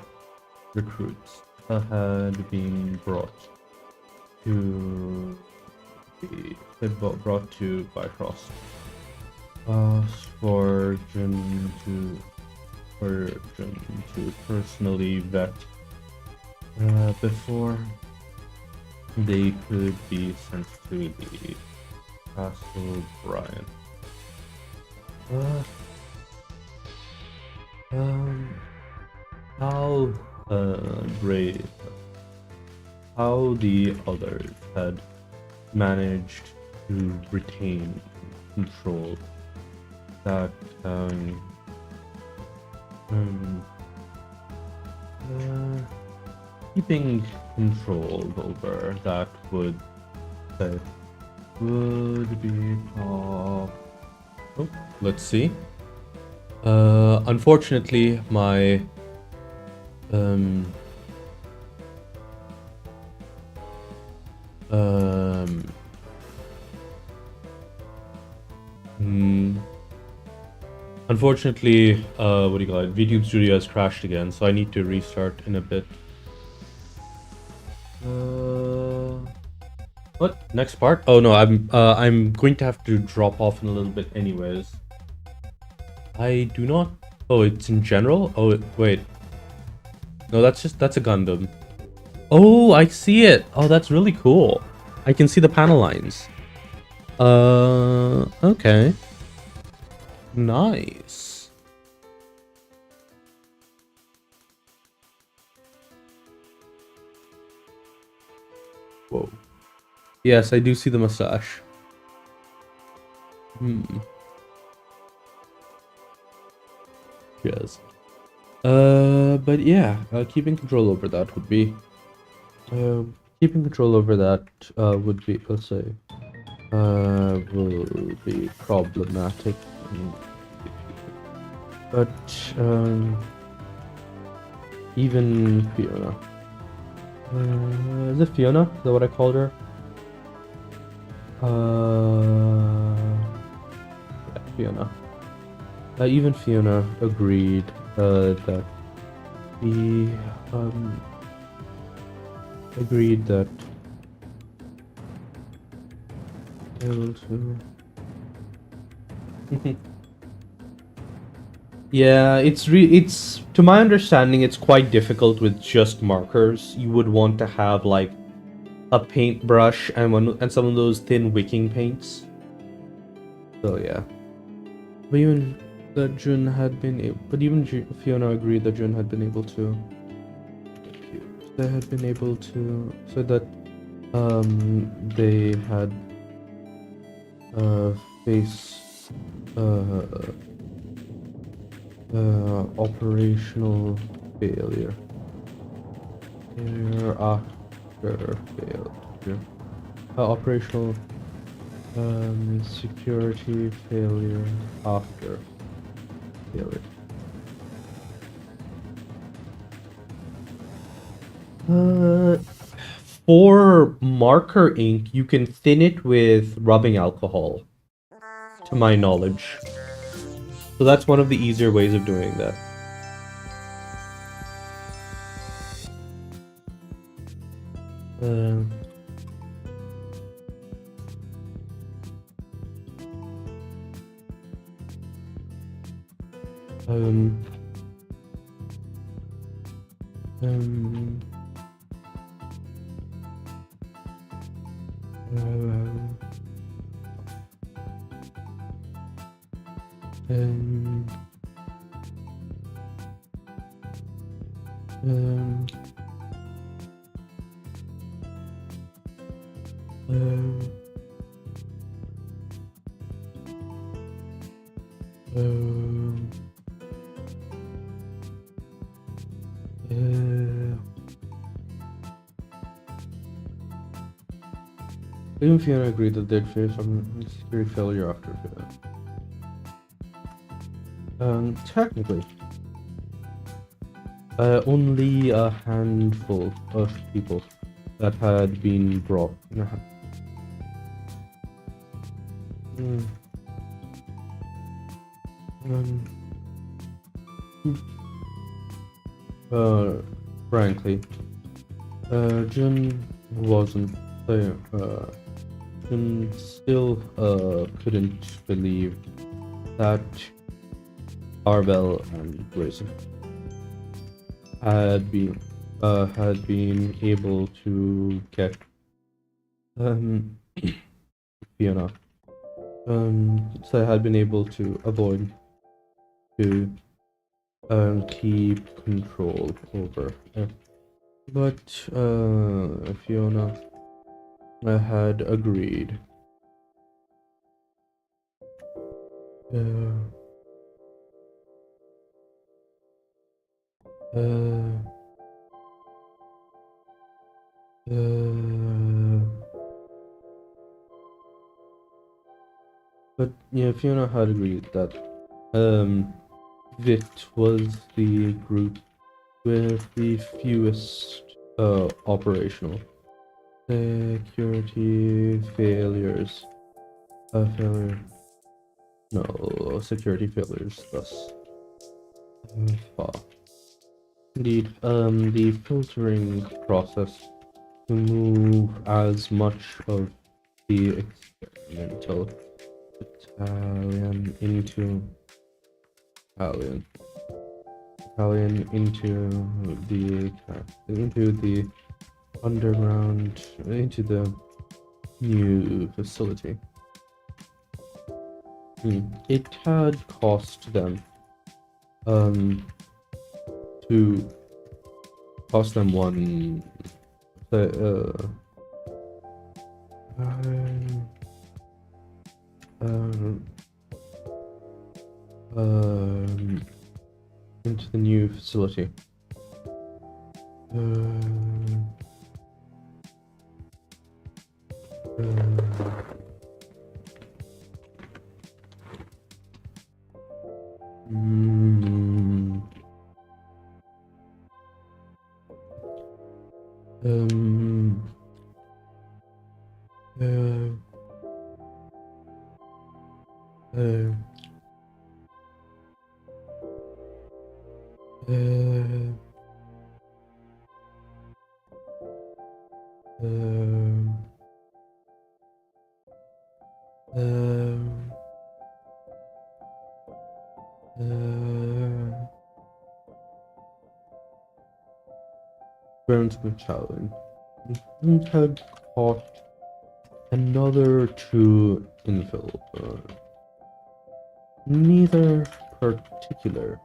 recruits had been brought to Bifrost for Jin to personally vet before they could be sent to the Castle Brian. How brave, how the others had managed to retain control that keeping control over that would be let's see. Unfortunately, my unfortunately, what do you call it? VTube Studio has crashed again, so I need to restart in a bit. What? Next part? Oh no, I'm going to have to drop off in a little bit anyways. I do not... Oh, it's in general? Oh, wait. No, that's a Gundam. Oh, I see it. Oh, that's really cool. I can see the panel lines. Okay. Nice. Whoa. Yes, I do see the mustache. Yes. But yeah, keeping control over that would be... keeping control over that, would be, let's say, will be problematic. But, even Fiona. Is it Fiona? Is that what I called her? Yeah, Fiona. Even Fiona agreed that we agreed that able to. Yeah, it's to my understanding, it's quite difficult with just markers. You would want to have like a paintbrush and some of those thin wicking paints. So yeah. But even that Jun had been able, Fiona agreed that Jun had been able to. They had been able to, so that they had faced operational failure. After failure. Operational security failure after failure. For marker ink, you can thin it with rubbing alcohol, to my knowledge. So that's one of the easier ways of doing that. Even Fiona agreed that they'd face some security failure after that. Technically, only a handful of people that had been brought. Frankly, Jun wasn't there. Jun still couldn't believe that Arbel and Raisin had been able to get Fiona. So had been able to avoid to keep control over her. But Fiona had agreed. But yeah, Fiona had agreed that Vit was the group with the fewest operational security failures. Security failures thus far. Indeed, the filtering process to move as much of the experimental battalion into the underground, into the new facility. It had cost them one into the new facility. Challenge. It had caught another two infill. Neither particularly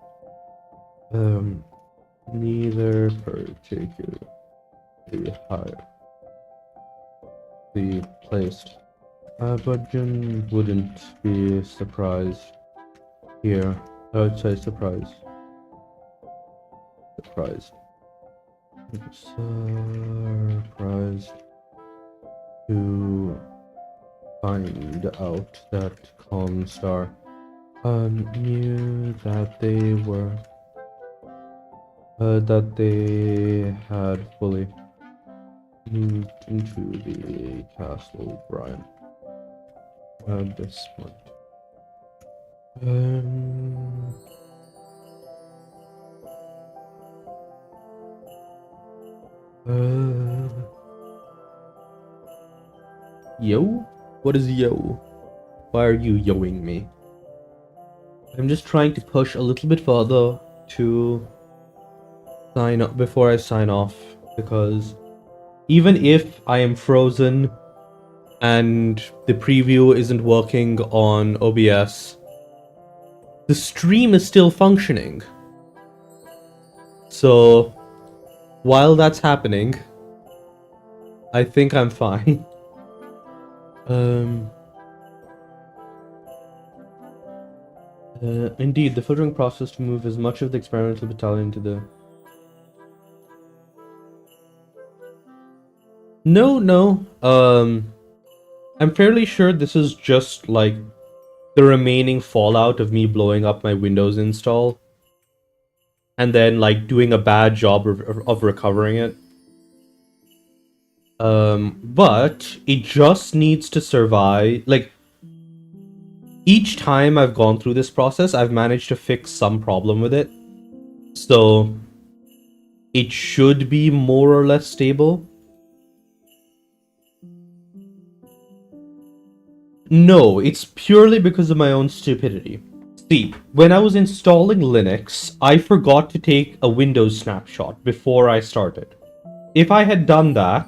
highly placed. But Jim wouldn't be surprised here. I would say surprised to find out that Comstar knew that they had fully moved into the castle, Brian. At this point. Yo? What is yo? Why are you yoing me? I'm just trying to push a little bit further to sign up before I sign off, because even if I am frozen and the preview isn't working on OBS, the stream is still functioning. So while that's happening, I think I'm fine. Indeed, the filtering process to move as much of the experimental battalion to the... No. I'm fairly sure this is just, like, the remaining fallout of me blowing up my Windows install. And then, like, doing a bad job of recovering it. But it just needs to survive. Like, each time I've gone through this process, I've managed to fix some problem with it. So it should be more or less stable. No, it's purely because of my own stupidity. See, when I was installing Linux, I forgot to take a Windows snapshot before I started. If I had done that,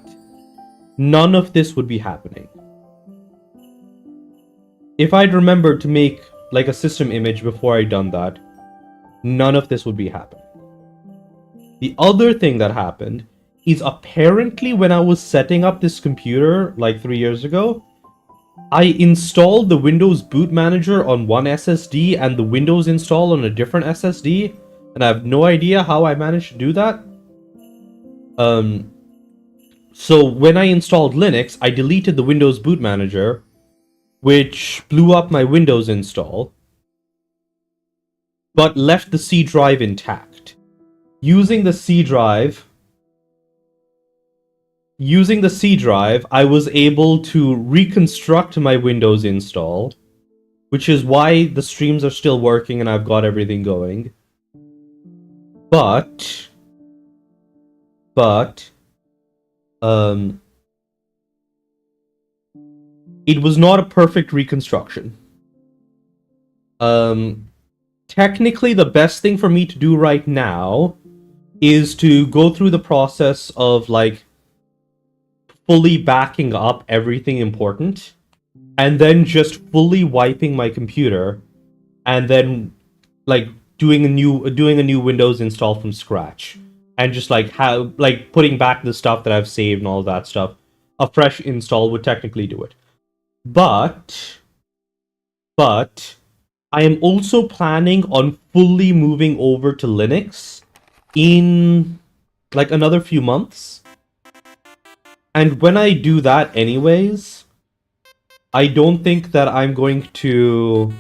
none of this would be happening. If I'd remembered to make, like, a system image before I'd done that, none of this would be happening. The other thing that happened is apparently when I was setting up this computer, like 3 years ago, I installed the Windows Boot Manager on one SSD and the Windows install on a different SSD, and I have no idea how I managed to do that. So when I installed Linux, I deleted the Windows Boot Manager, which blew up my Windows install, but left the C drive intact. Using the C drive, I was able to reconstruct my Windows install, which is why the streams are still working and I've got everything going. But Um, it was not a perfect reconstruction. Technically, the best thing for me to do right now is to go through the process of, like, fully backing up everything important, and then just fully wiping my computer, and then, like, doing a new Windows install from scratch, and just like putting back the stuff that I've saved and all that stuff. A fresh install would technically do it, but I am also planning on fully moving over to Linux in like another few months. And when I do that anyways, I don't think that I'm going to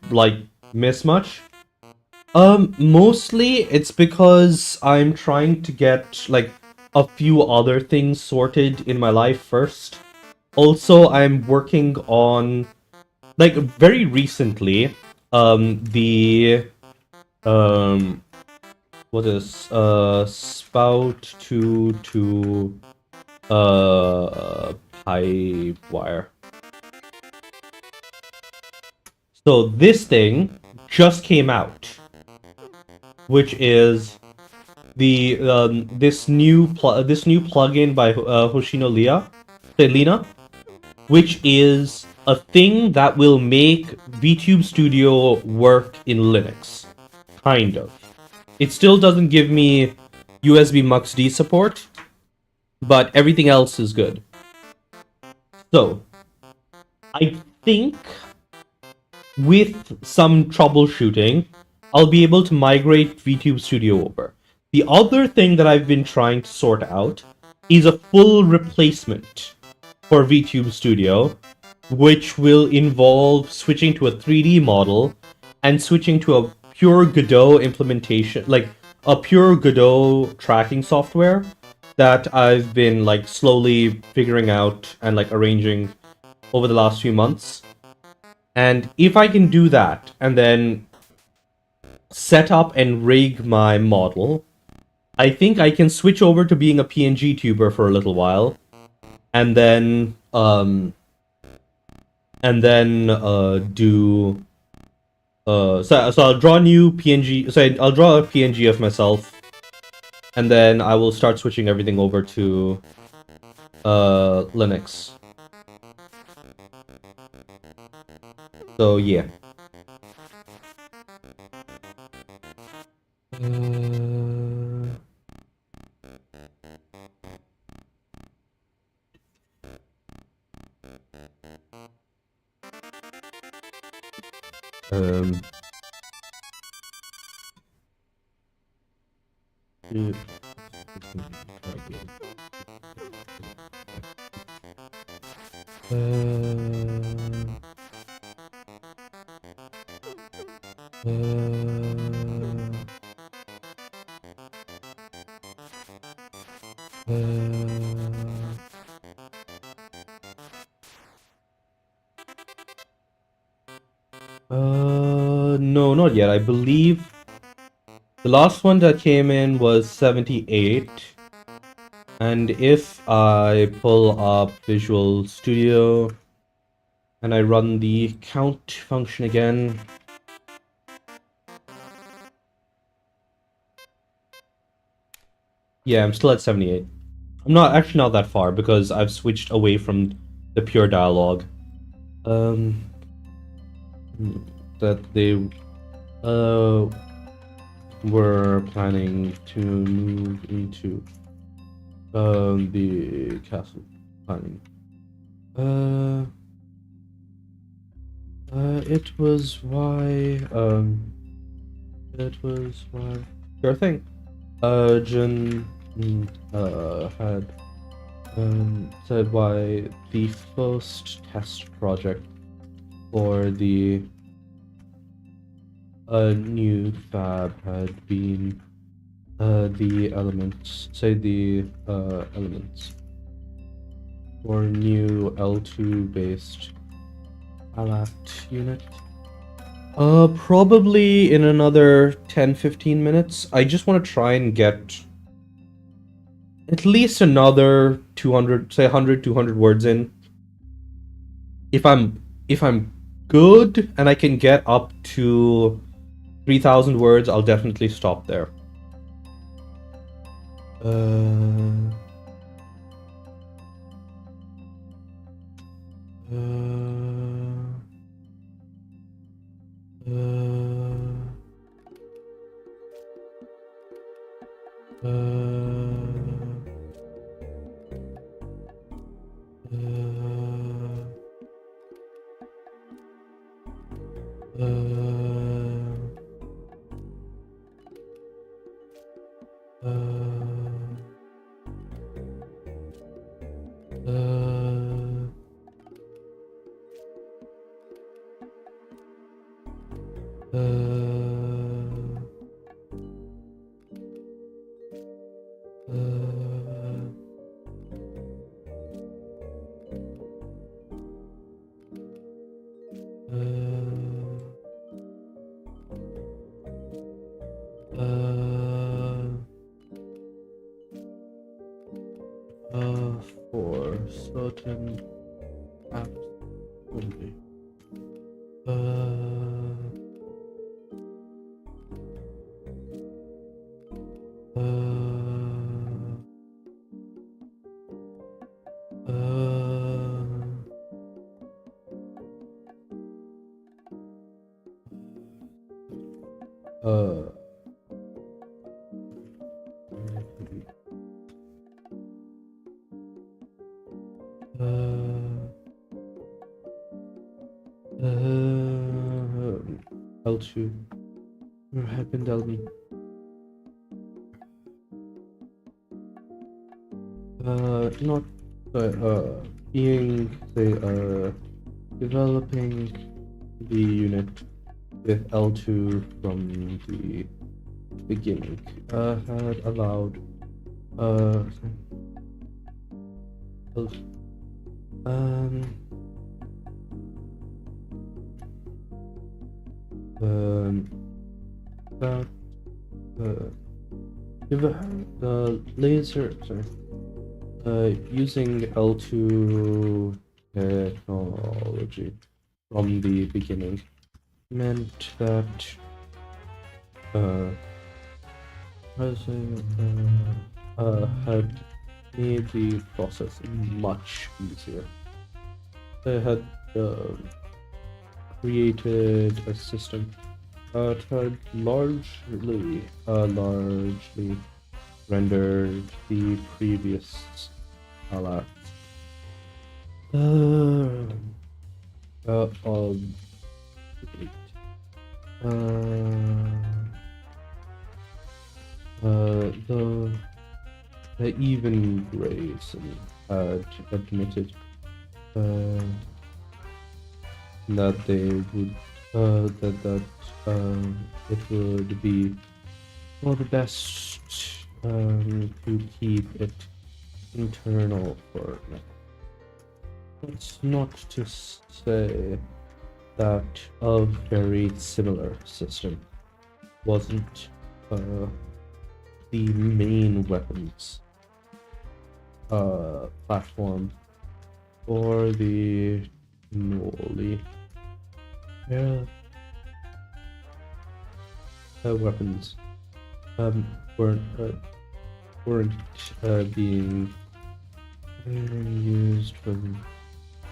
like miss much. Mostly it's because I'm trying to get like a few other things sorted in my life first. Also, I'm working on, like, very recently, the what is spout to pipe wire. So this thing just came out, which is the this new plugin by Hoshino Lena, which is a thing that will make VTube Studio work in Linux, kind of. It still doesn't give me USB Mux-D support, but everything else is good. So, I think with some troubleshooting, I'll be able to migrate VTube Studio over. The other thing that I've been trying to sort out is a full replacement for VTube Studio, which will involve switching to a 3D model and switching to a pure Godot implementation, like a pure Godot tracking software that I've been like slowly figuring out and like arranging over the last few months. And if I can do that and then set up and rig my model, I think I can switch over to being a PNG tuber for a little while, and then do so I'll draw a new PNG. So I'll draw a PNG of myself, and then I will start switching everything over to Linux. So yeah. No, not yet. I believe the last one that came in was 78. And if I pull up Visual Studio and I run the count function again, yeah, I'm still at 78. I'm actually not that far because I've switched away from the pure dialogue. That they were planning to move into the castle planning. It was why sure thing. Jun had said why the first test project for the new fab had been the elements for new L2 based Alat unit. Probably in another 10-15 minutes. I just want to try and get at least another 200, say 100, 200 words in. If I'm good and I can get up to 3,000 words, I'll definitely stop there. For certain apps only. L2. What happened, Elmi? Not being the developing the unit with L2 from the beginning had allowed that the laser, using L2 technology from the beginning meant that had made the process much easier. They had created a system that had largely rendered the previous obsolete. The even Grayson had admitted that they would that it would be for the best to keep it internal for now. That's not to say that a very similar system wasn't the main weapons platform for the Noli weapons weren't being used for them,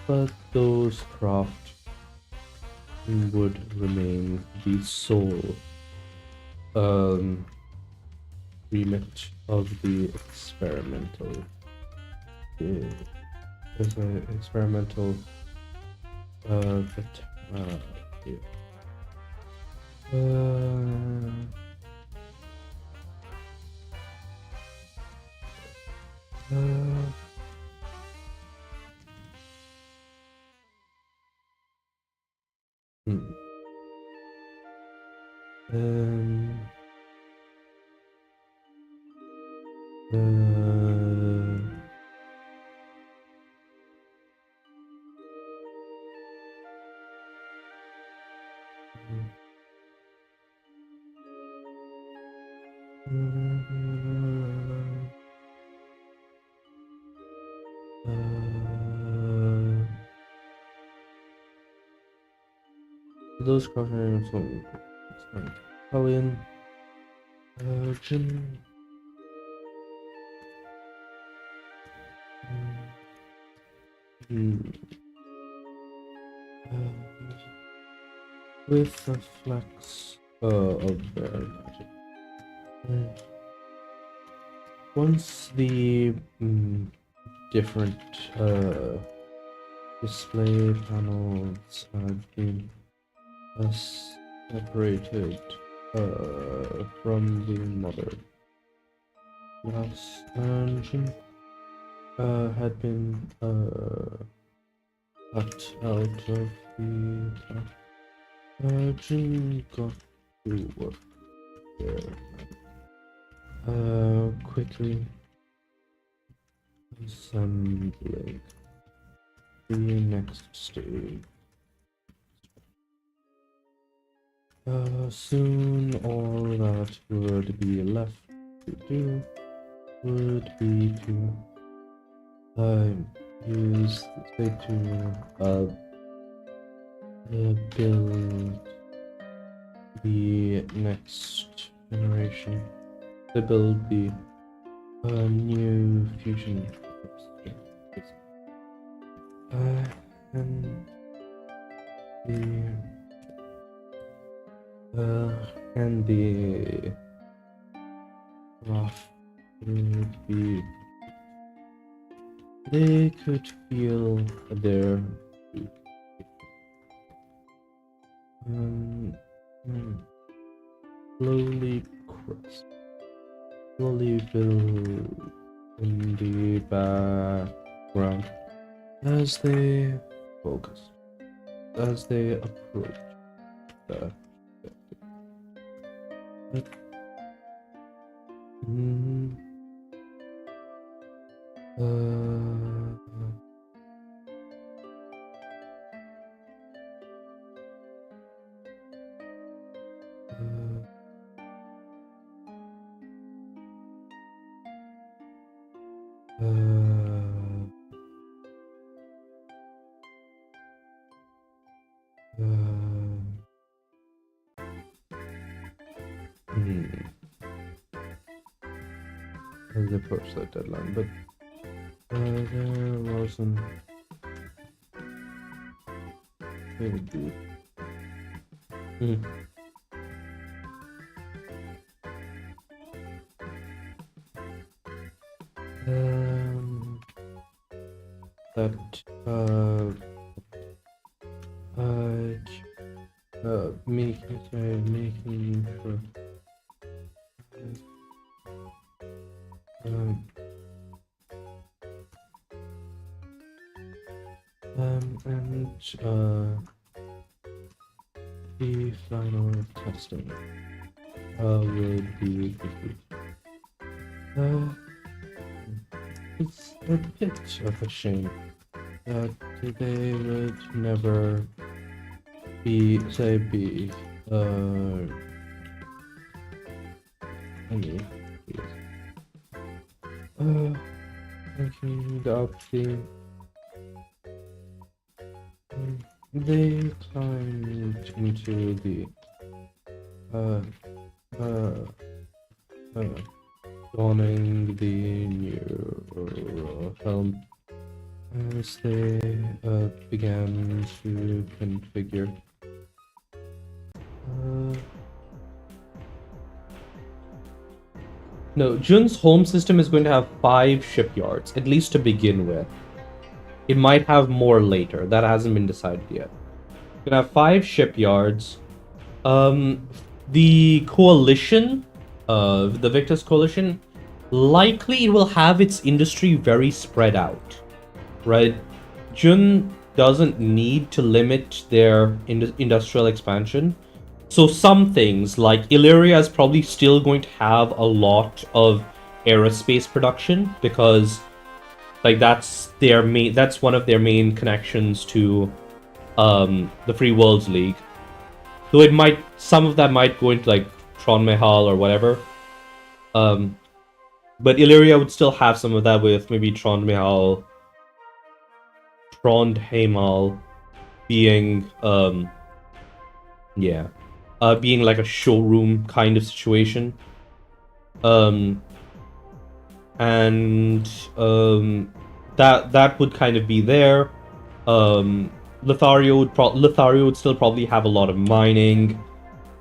but those craft would remain the sole remit of the experimental experimental Those crossing some Italian. Jim. With a flex of their magic. Once the different display panels have been separated from the mother glass engine had been cut out of the Jim got to work there. Quickly assembling the next stage. Soon all that would be left to do would be to use say to build the next generation, to build the new fusion and the rough would be they could feel their slowly crest, slowly build in the background as they focus, as they approach the as they approach that deadline, but there wasn't. It would be. That making sure and the final testing would be it's a bit of a shame that they would never be thinking of they climbed into the donning the new helm as they began to configure. No, Jun's home system is going to have 5 shipyards, at least to begin with. It might have more later. That hasn't been decided yet. It's going to have 5 shipyards. The coalition, the Victus coalition, likely it will have its industry very spread out, right? Jun doesn't need to limit their industrial expansion. So some things, like Illyria is probably still going to have a lot of aerospace production, because like that's one of their main connections to the Free Worlds League. Though some of that might go into like Tron Mahal or whatever. But Illyria would still have some of that, with maybe Trondheimmal being Yeah. Being like a showroom kind of situation. And that would kind of be there. Lothario would still probably have a lot of mining,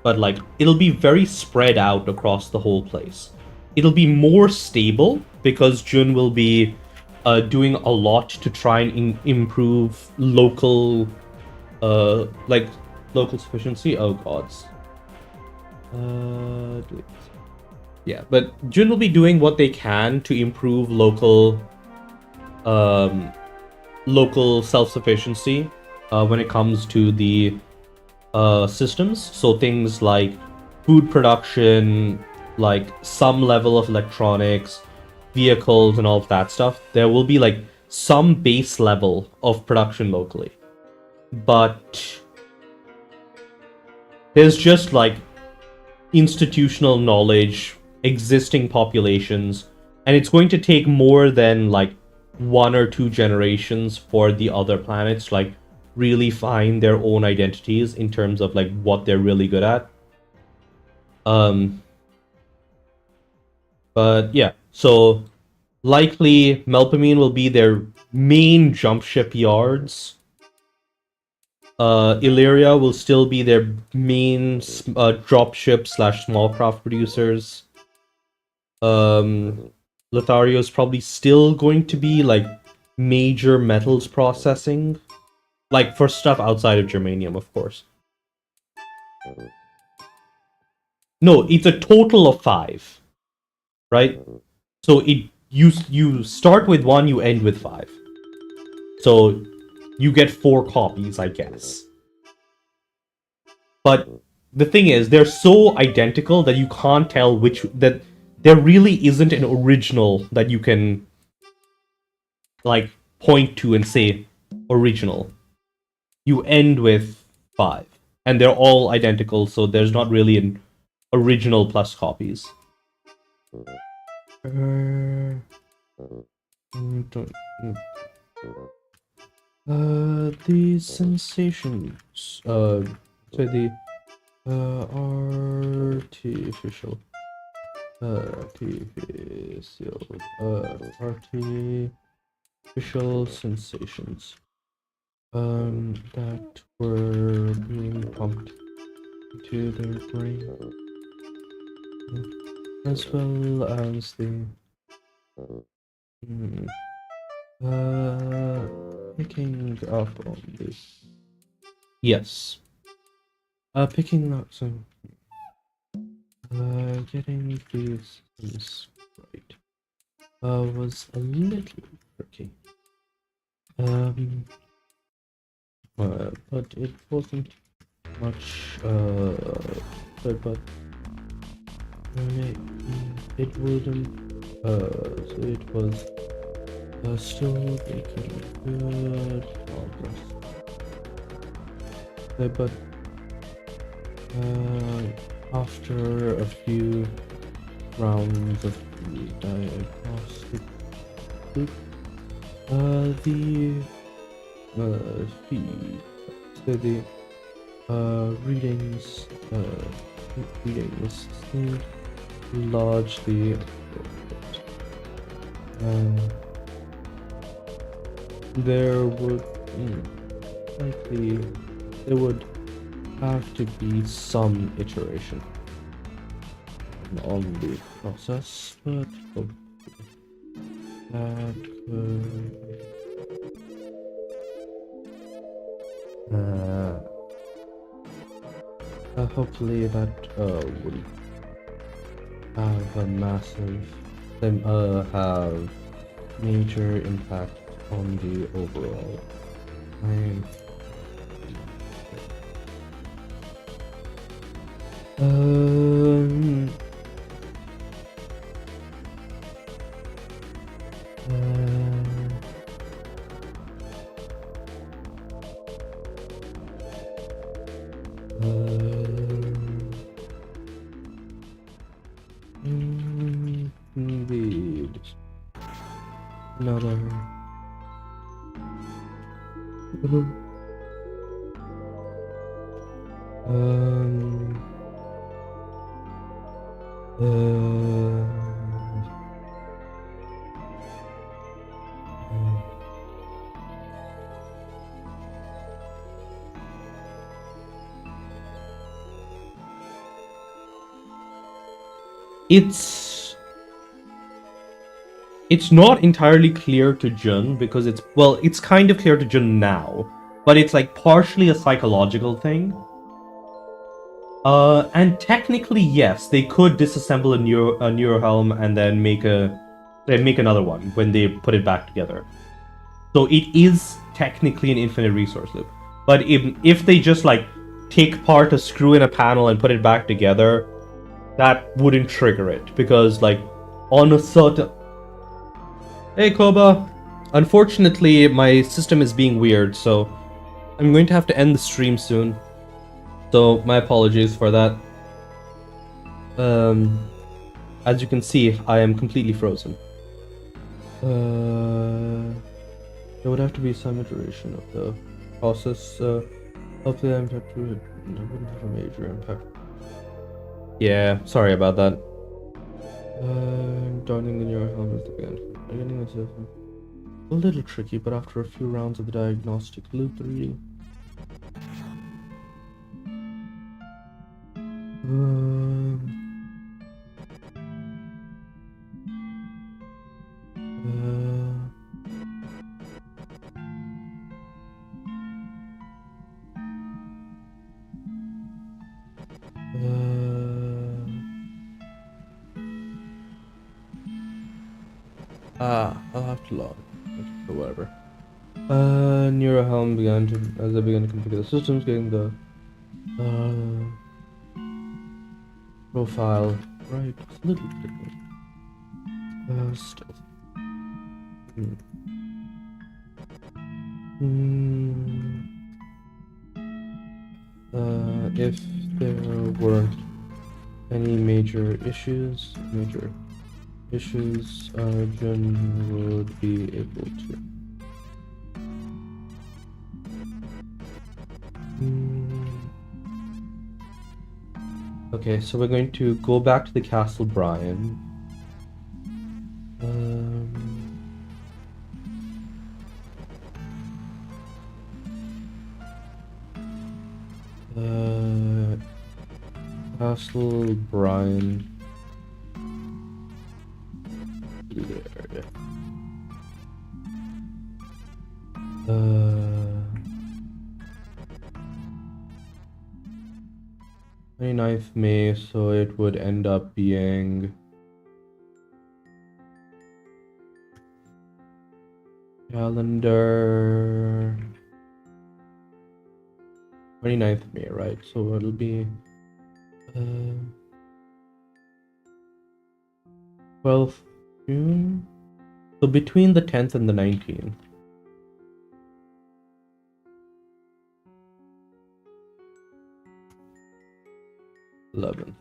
but like it'll be very spread out across the whole place. It'll be more stable because Jun will be doing a lot to try and improve local, like local sufficiency. Oh gods. Yeah, but Jun will be doing what they can to improve local self-sufficiency when it comes to the systems. So things like food production, like some level of electronics, vehicles, and all of that stuff. There will be like some base level of production locally, but there's just like institutional knowledge, existing populations, and it's going to take more than like 1 or 2 generations for the other planets like really find their own identities in terms of like what they're really good at. But yeah, so likely Melpomene will be their main jump ship yards. Illyria will still be their main dropship / small craft producers. Lothario is probably still going to be like major metals processing, like for stuff outside of germanium, of course. No, it's a total of 5, right? So you start with 1, you end with 5. So you get 4 copies, I guess. But the thing is, they're so identical that you can't tell that there really isn't an original that you can like point to and say original. You end with 5, and they're all identical, so there's not really an original plus copies. The sensations. So the artificial sensations that were being pumped into their brain, as well as the picking up on this. Yes. Picking up some. Getting these things right was a little tricky. But it wasn't much. But it wouldn't. So it was still making good progress. But after a few rounds of diagnostic, the feed, so the readings seemed largely appropriate. There would likely there would have to be some iteration on the process, but that could hopefully that would have a have major impact on the overall. Indeed. Another. Um. It's not entirely clear to Jun because it's kind of clear to Jun now, but it's like partially a psychological thing. And technically, yes, they could disassemble a neuro helm and then make another one when they put it back together. So it is technically an infinite resource loop. But if they just like take apart a screw in a panel and put it back together, that wouldn't trigger it because like on a certain. Hey Koba, unfortunately my system is being weird, so I'm going to have to end the stream soon. So my apologies for that. As you can see, I am completely frozen. There would have to be some iteration of the process. Hopefully, I'm to wouldn't have a major impact. Yeah, sorry about that. Donning the neural helmet again. Getting myself a little tricky, but after a few rounds of the diagnostic loop, the reading. I'll have to log. Or whatever. Neurohelm began to, as I began to configure the systems, getting the profile right. It's a little different. Still. If there weren't any major issues, Jun would be able to. Okay, so we're going to go back to the Castle Brian. Castle Brian. There. 29th May, so it would end up being calendar 29th May, right? So it'll be 12th June. So between the 10th and the 19th. 11th.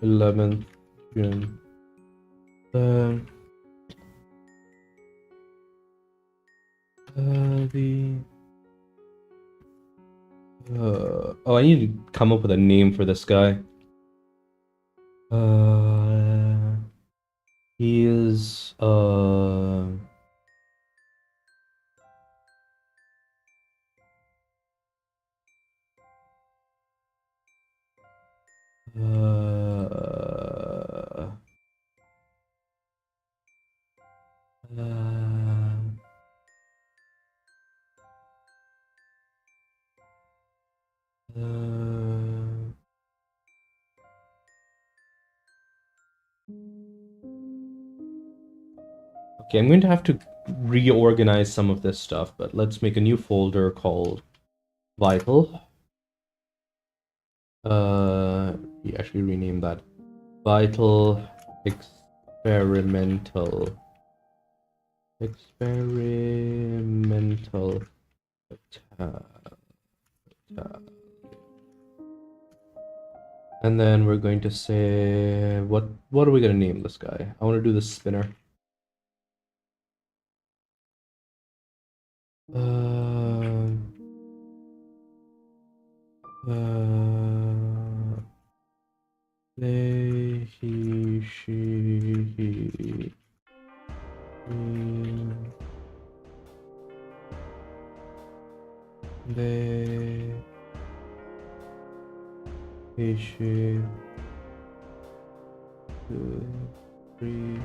11th June. Oh, I need to come up with a name for this guy. He is okay, I'm going to have to reorganize some of this stuff, but let's make a new folder called Vital. We actually rename that Vital Experimental and then we're going to say what are we going to name this guy? I want to do the spinner. They, he, she, he, they, he, she, 2, 3.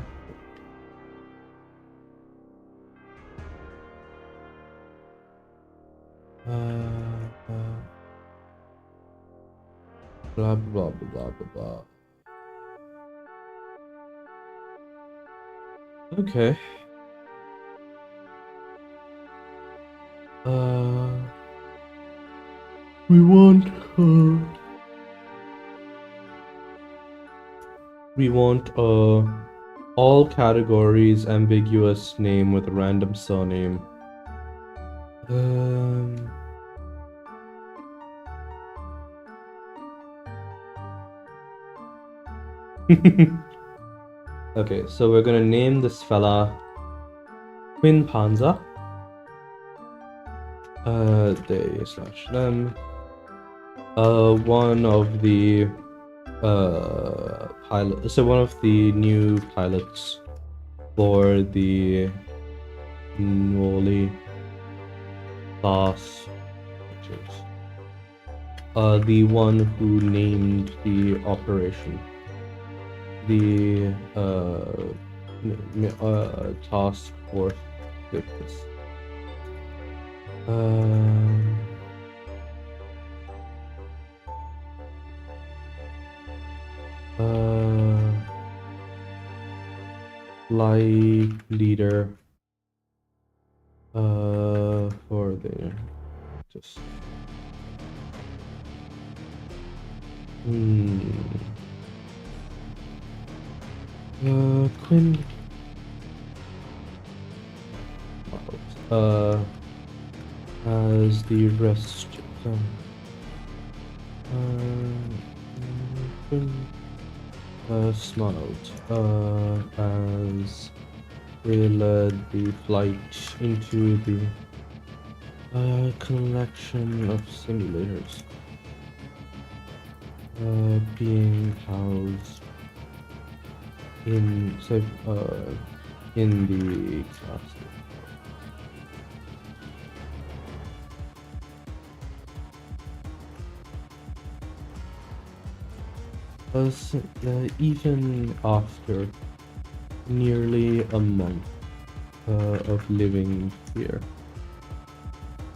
Blah blah blah blah blah blah. Okay. We want all categories ambiguous name with a random surname. Okay, so we're gonna name this fella Quinn Panza. They slash them. One of the pilot. So one of the new pilots for the Noli class, which is the one who named the operation, the task force did this. Flight leader for the just Quinn as the rest of them smiled as they led the flight into the collection of simulators being housed in the class. Even after nearly a month of living here,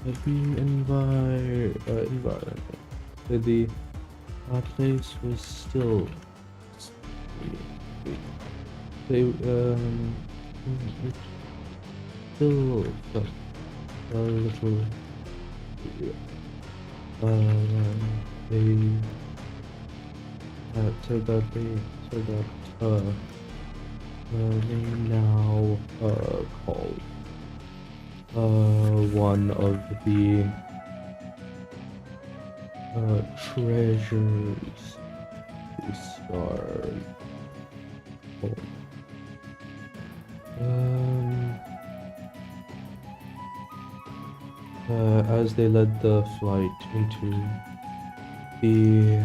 the environment, the place was still it still felt a little they now called one of the treasures to start home. As they led the flight into the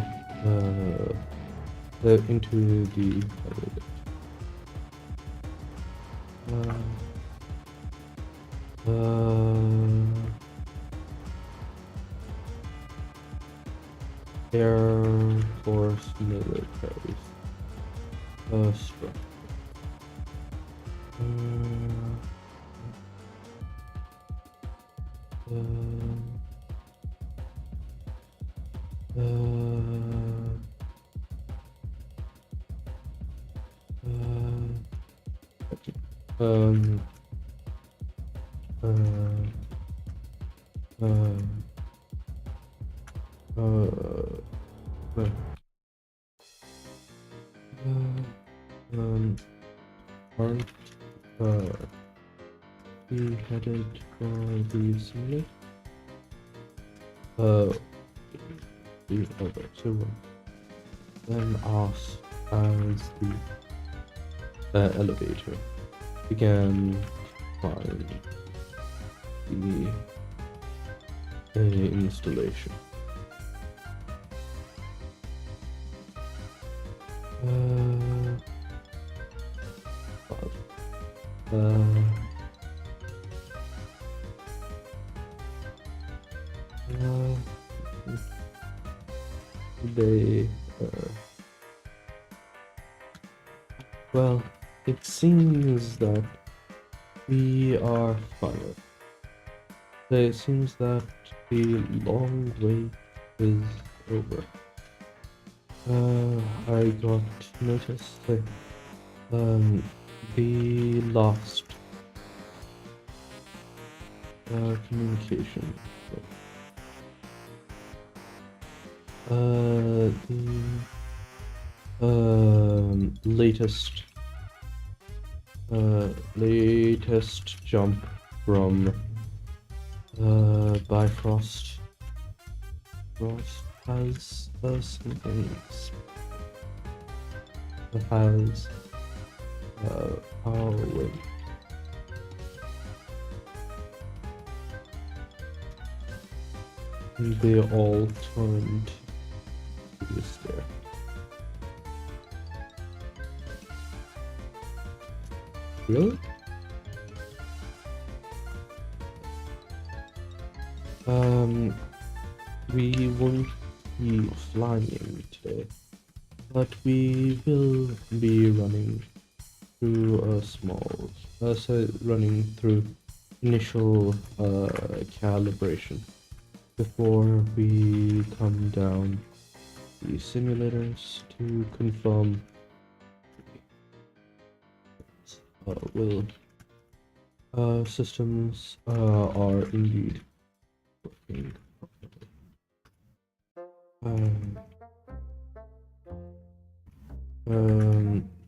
Air Force military structure. Aren't we headed for the simulator? Then asked as the elevator began climbing the installation. Uh, they well, it seems that we are finally. It seems that the long wait is over. I got notice that the lost communication. The latest jump from Bifrost has something that has power with. They all turned to this there. Really? We won't be flying today, but we will be running through a small, running through initial calibration before we come down the simulators to confirm systems are indeed working properly.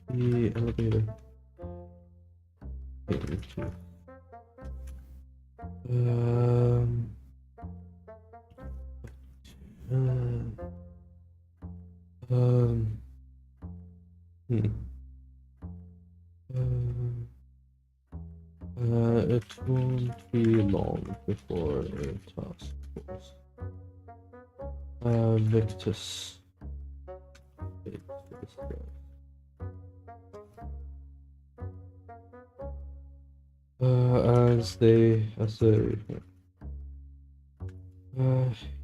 The elevator. It won't be long before a task force. Victus. As they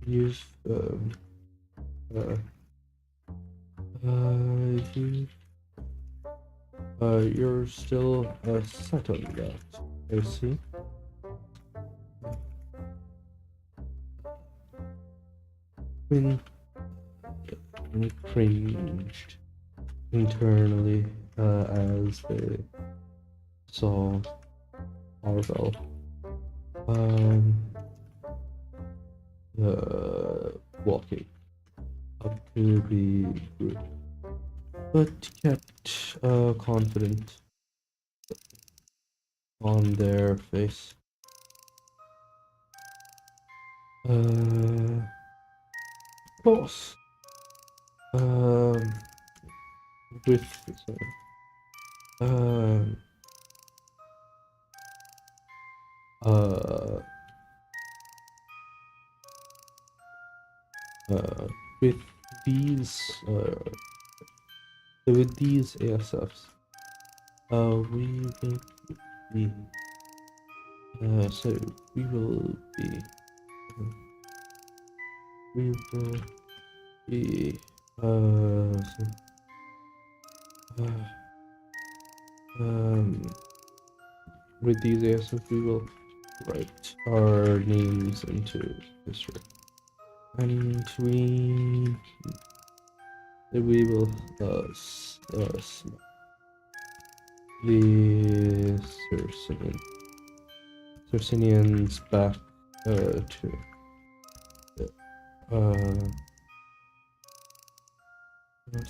you've you're still set on that, I see. Been cringed internally as they saw Arvel walking up to the group, but kept confident on their face. Boss. With with these ASFs, we will be so we will be with these ASFs we will write our names into history, and we will the Cercinians back to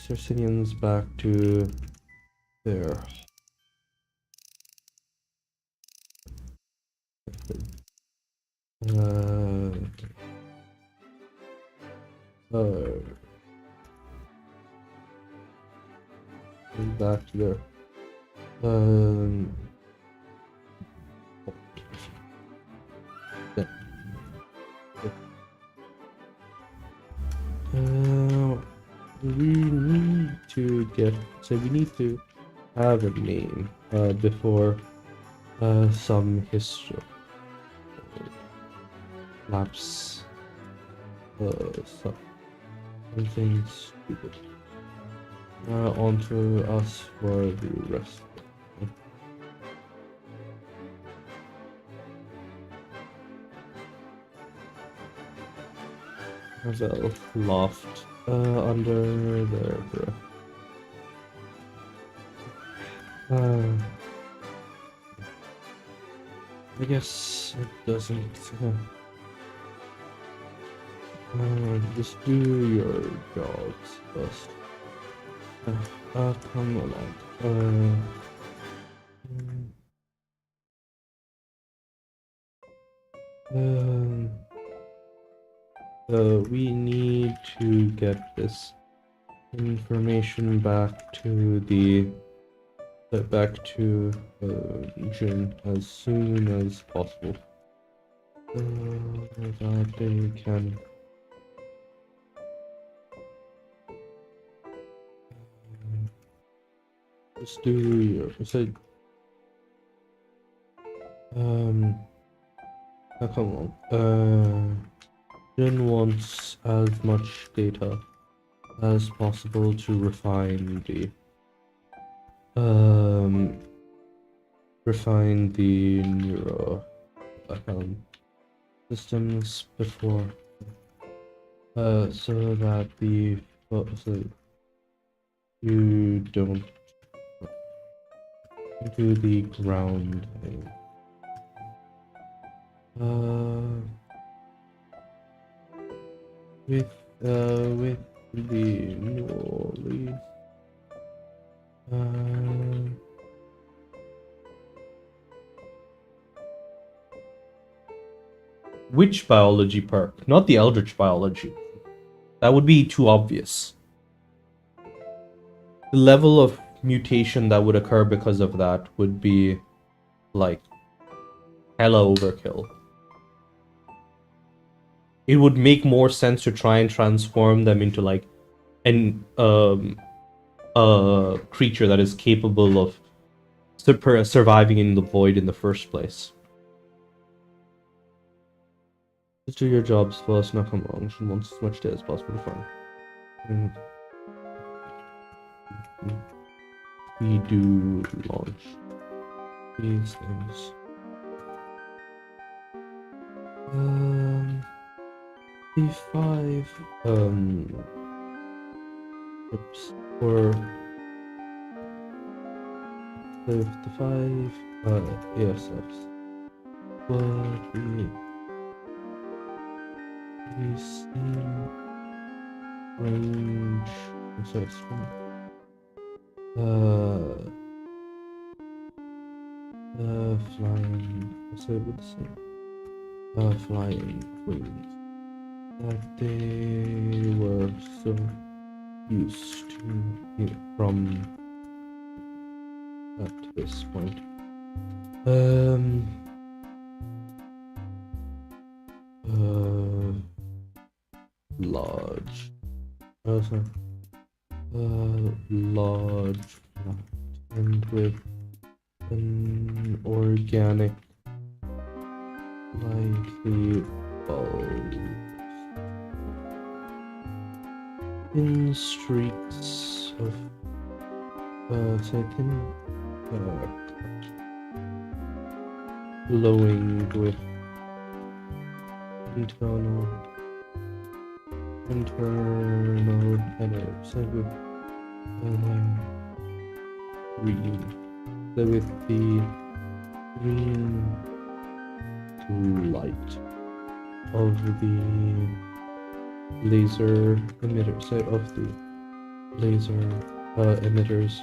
Cercinians back to their back to their we need to get, so we need to have a name before some history lapse, something stupid onto us for the rest. Havel laughed under their breath. I guess it doesn't. Just do your jobs first. Come along. We need to get this information back to Jin as soon as possible, that they can just do your come on. Jin wants as much data as possible to refine the neuro systems before so that you don't do the ground thing. With the New Orleans. Which biology perk? Not the Eldritch biology. That would be too obvious. The level of mutation that would occur because of that would be like hella overkill. It would make more sense to try and transform them into like a creature that is capable of surviving in the void in the first place. Just do your jobs first, now come on. She wants as much data as possible to find. We do launch these things. The 5 oops, or the 5 ASFs would be the same range. So it's flying. So it would say flying wings that they were so used to from at this point. Large. Large and with an organic likely bulbs in streaks of glowing with internal energy with green. So with the green light of the laser emitter, so of the laser emitters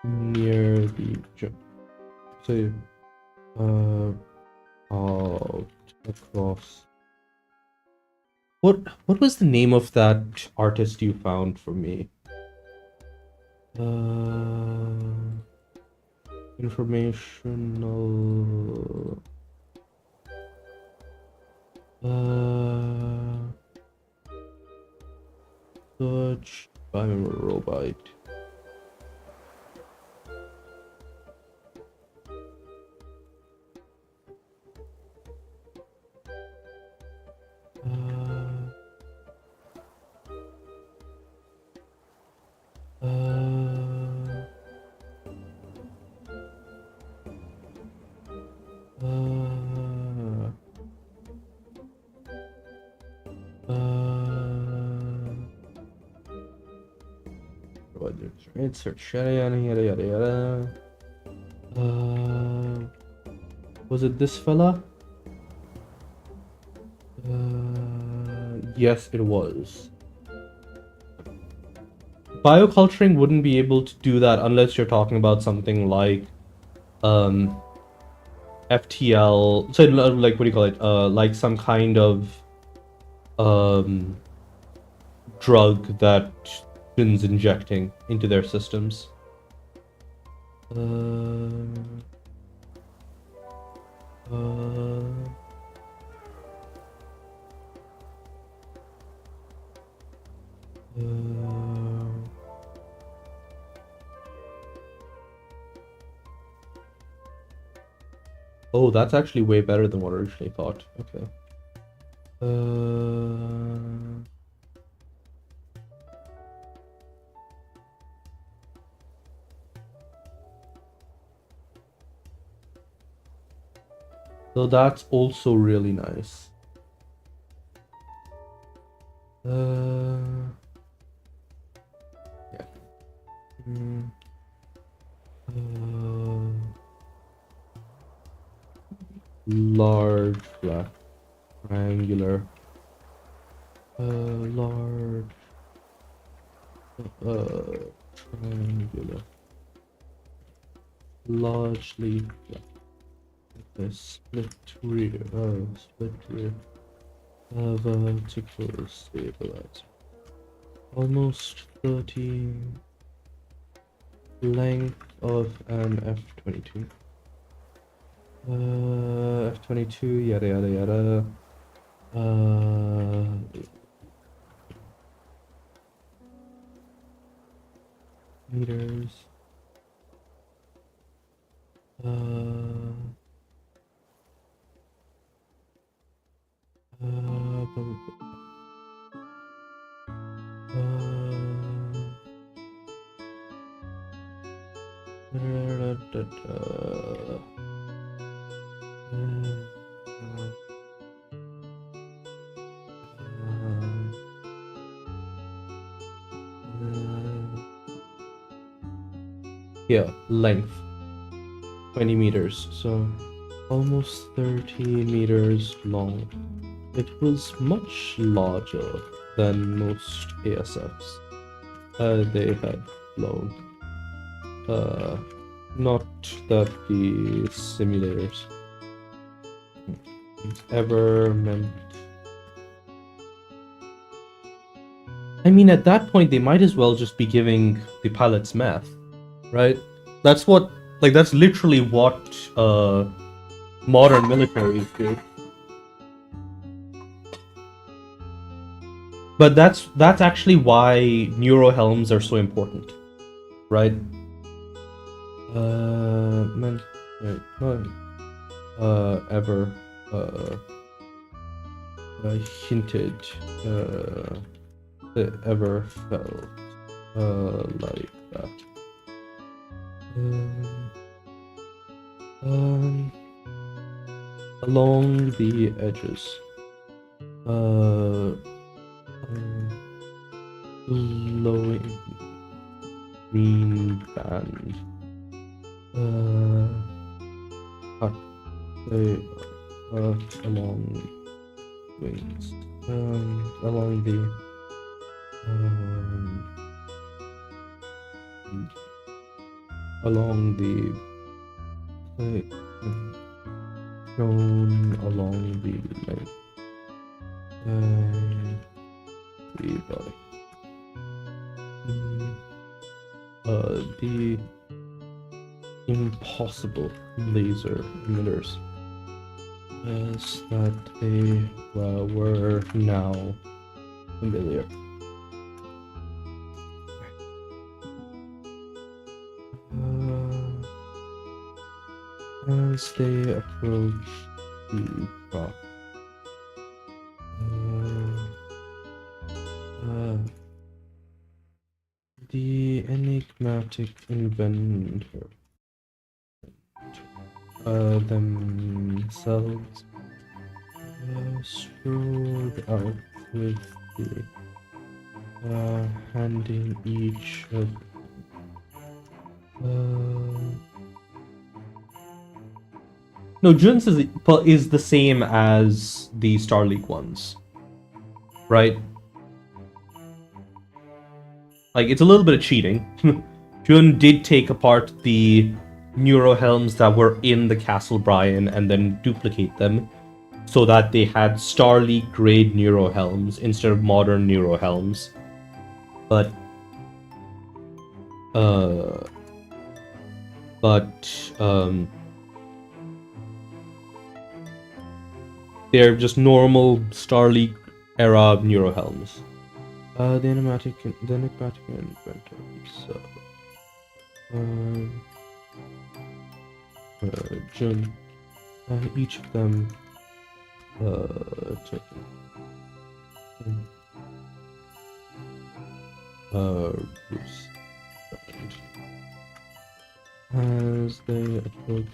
near the jump. So across. What was the name of that artist you found for me? Informational. Search by robot. Search yada yada yada yada. Was it this fella? Yes, it was. Bioculturing wouldn't be able to do that unless you're talking about something like FTL. So like, what do you call it? Like some kind of drug that humans injecting into their systems. Oh, that's actually way better than what I originally thought. Okay. So that's also really nice. Yeah. Large, flat, triangular. Large. Triangular. Largely flat. A split rear. Split rear. Vertical stabilizer. Almost 30. Length of an F-22. F-22, yada yada yada. Meters. Yeah, length 20 meters, so almost 30 meters long. It was much larger than most ASFs they had flown. Not that the simulators ever meant. I mean, at that point, they might as well just be giving the pilots math, right? That's what, like, that's literally what modern militaries do. But that's actually why neurohelms are so important, right? Ever hinted ever felt like that. Along the edges, glowing green band. Along wings, along the shown along the length the body. The impossible laser emitters as that they were now familiar. As they approach the drop. The enigmatic inventor themselves strode out with the handing each of no, June's is the same as the Star League ones, right? Like, it's a little bit of cheating. June did take apart the neurohelms that were in the Castle Brian and then duplicate them so that they had Star League grade neurohelms instead of modern neurohelms. But they're just normal Star League era neurohelms. The enigmatic inventor. So, Jun, each of them, as they approach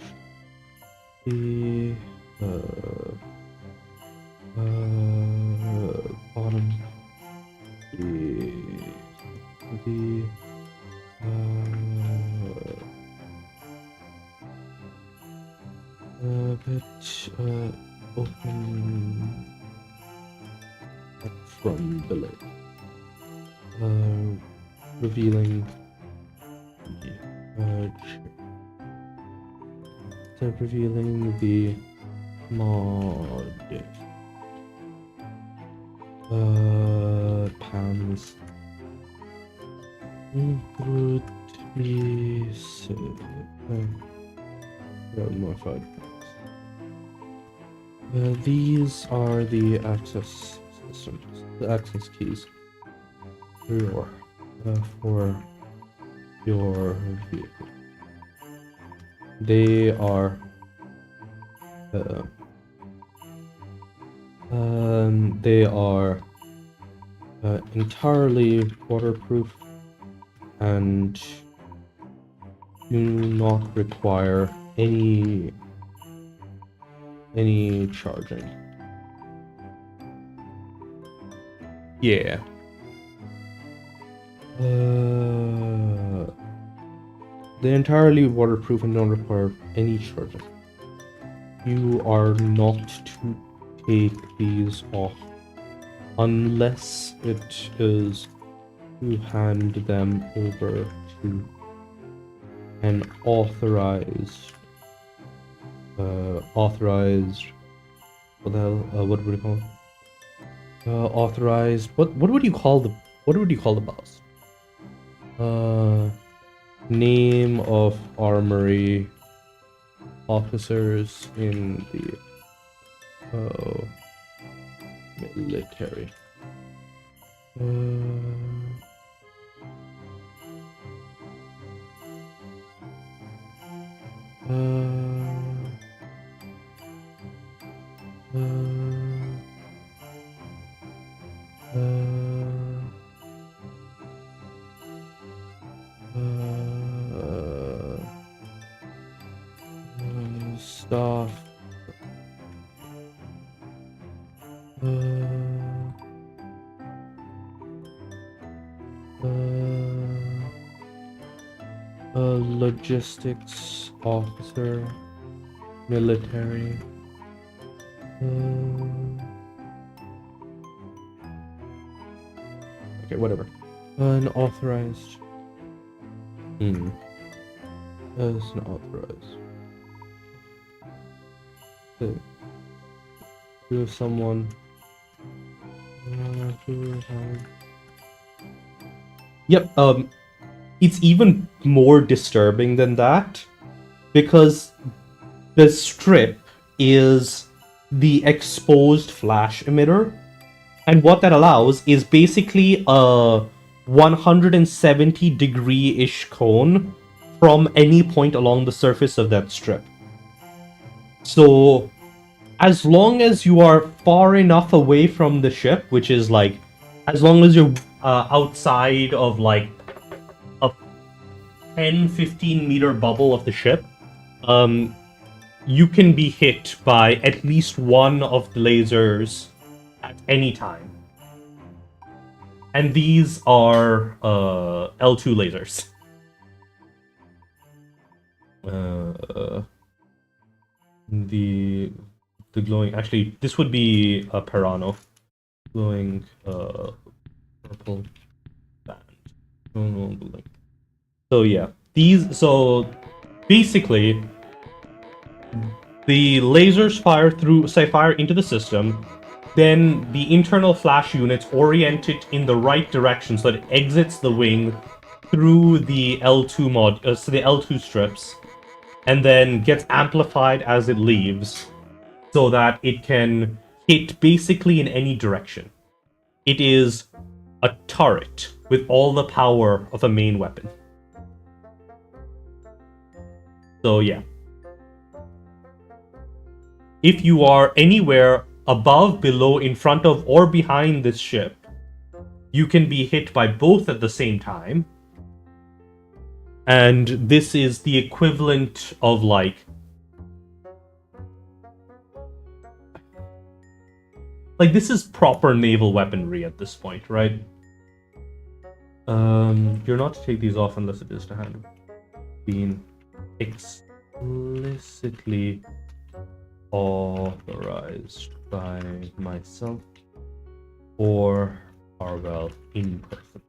the bottom. The bit open from below, revealing the mod pans would be modified. These are the access systems, the access keys for your vehicle. They are entirely waterproof and do not require any charging. Yeah. They're entirely waterproof and don't require any charging. You are not to take these off unless it is to hand them over to an authorized what the hell, what would you call it? Authorized, what would you call the boss? Name of armory officers in the military. Staff. Logistics officer, military. Okay, whatever. Unauthorized. It's not authorized. Okay. Do someone. Yep. It's even more disturbing than that, because the strip is the exposed flash emitter, and what that allows is basically a 170-degree-ish cone from any point along the surface of that strip. So as long as you are far enough away from the ship, which is like, as long as you're outside of like a 10-15 meter bubble of the ship, you can be hit by at least one of the lasers at any time. And these are L2 lasers. The glowing, actually, this would be a Pirano. Glowing purple band. So yeah, so basically the lasers fire into the system, then the internal flash units orient it in the right direction so that it exits the wing through the L2 so the L2 strips, and then gets amplified as it leaves, so that it can hit basically in any direction. It is a turret with all the power of a main weapon. So yeah. If you are anywhere above, below, in front of, or behind this ship, you can be hit by both at the same time. And this is the equivalent of like... this is proper naval weaponry at this point, right? You're not to take these off unless it is to hand been explicitly authorized by myself or Arvel in person.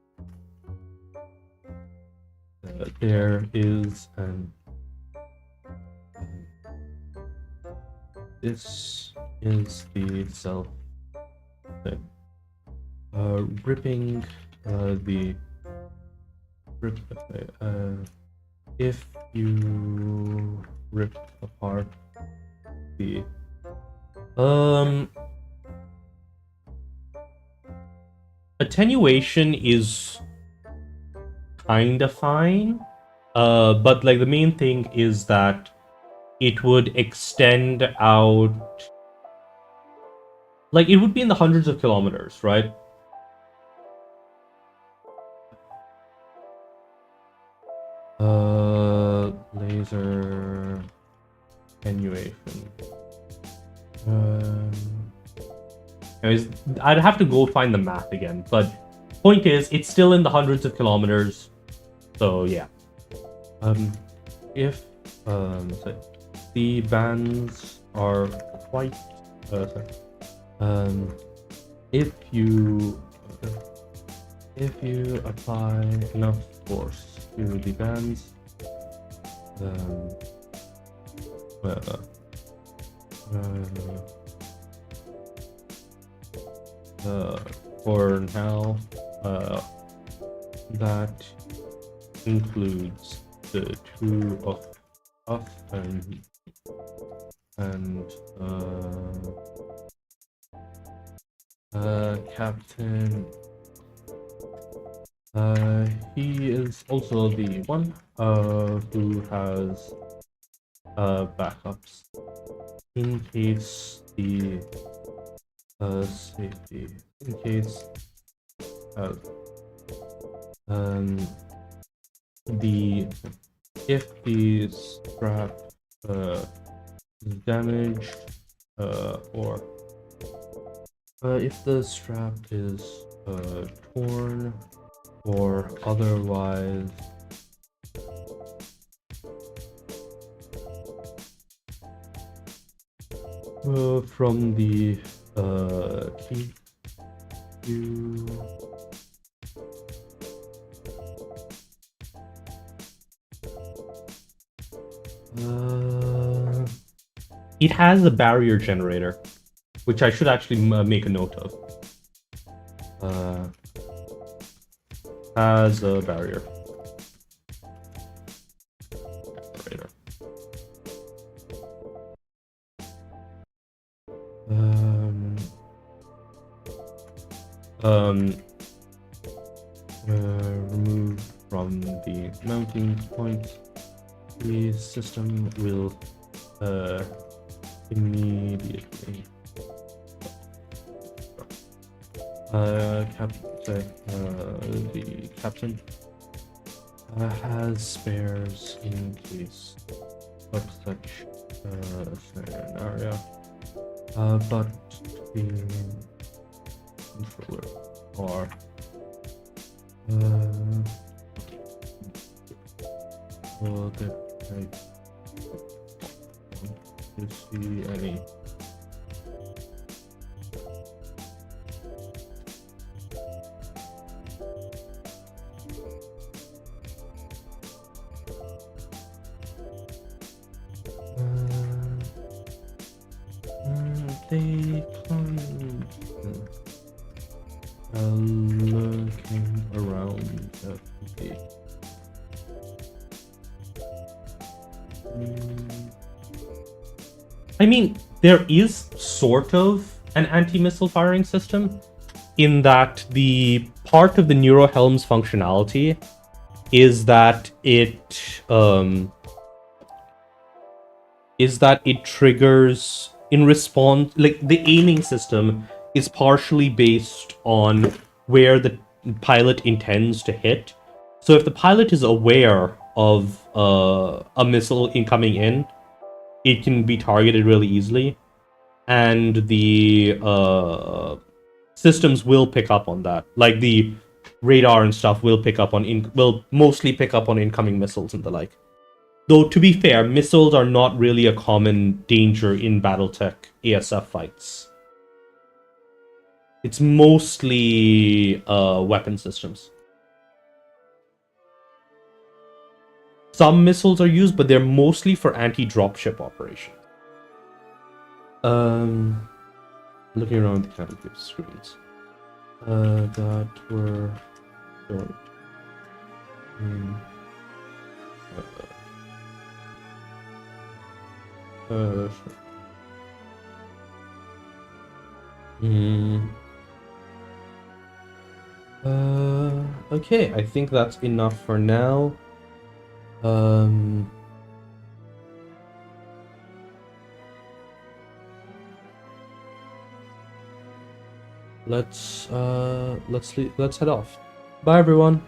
There is an... this is the self thing. Ripping the... if you rip apart the... attenuation is kinda fine, but like the main thing is that it would extend out, like it would be in the hundreds of kilometers, right? Laser attenuation. Anyways, I'd have to go find the math again, but point is, it's still in the hundreds of kilometers. So yeah. If the bands are quite if you apply enough force to the bands, for now, that includes the two of us and Captain. He is also the one who has backups in case the safety, in case if the strap is damaged, or if the strap is torn or otherwise from the key, you it has a barrier generator, which I should actually make a note of. Has a barrier generator. Removed from the mounting point. The system will immediately. The captain has spares in case of such scenario. But the controller or will get to see any they come looking around the I mean, there is sort of an anti-missile firing system in that the part of the Neurohelm's functionality is that it triggers in response, like the aiming system is partially based on where the pilot intends to hit. So if the pilot is aware of a missile incoming in, it can be targeted really easily, and the systems will pick up on that. Like the radar and stuff will mostly pick up on incoming missiles and the like. Though, to be fair, missiles are not really a common danger in Battletech ASF fights. It's mostly weapon systems. Some missiles are used, but they're mostly for anti-dropship operations. Looking around the category screens that were showing. Sure. Okay, I think that's enough for now. Let's head off. Bye, everyone.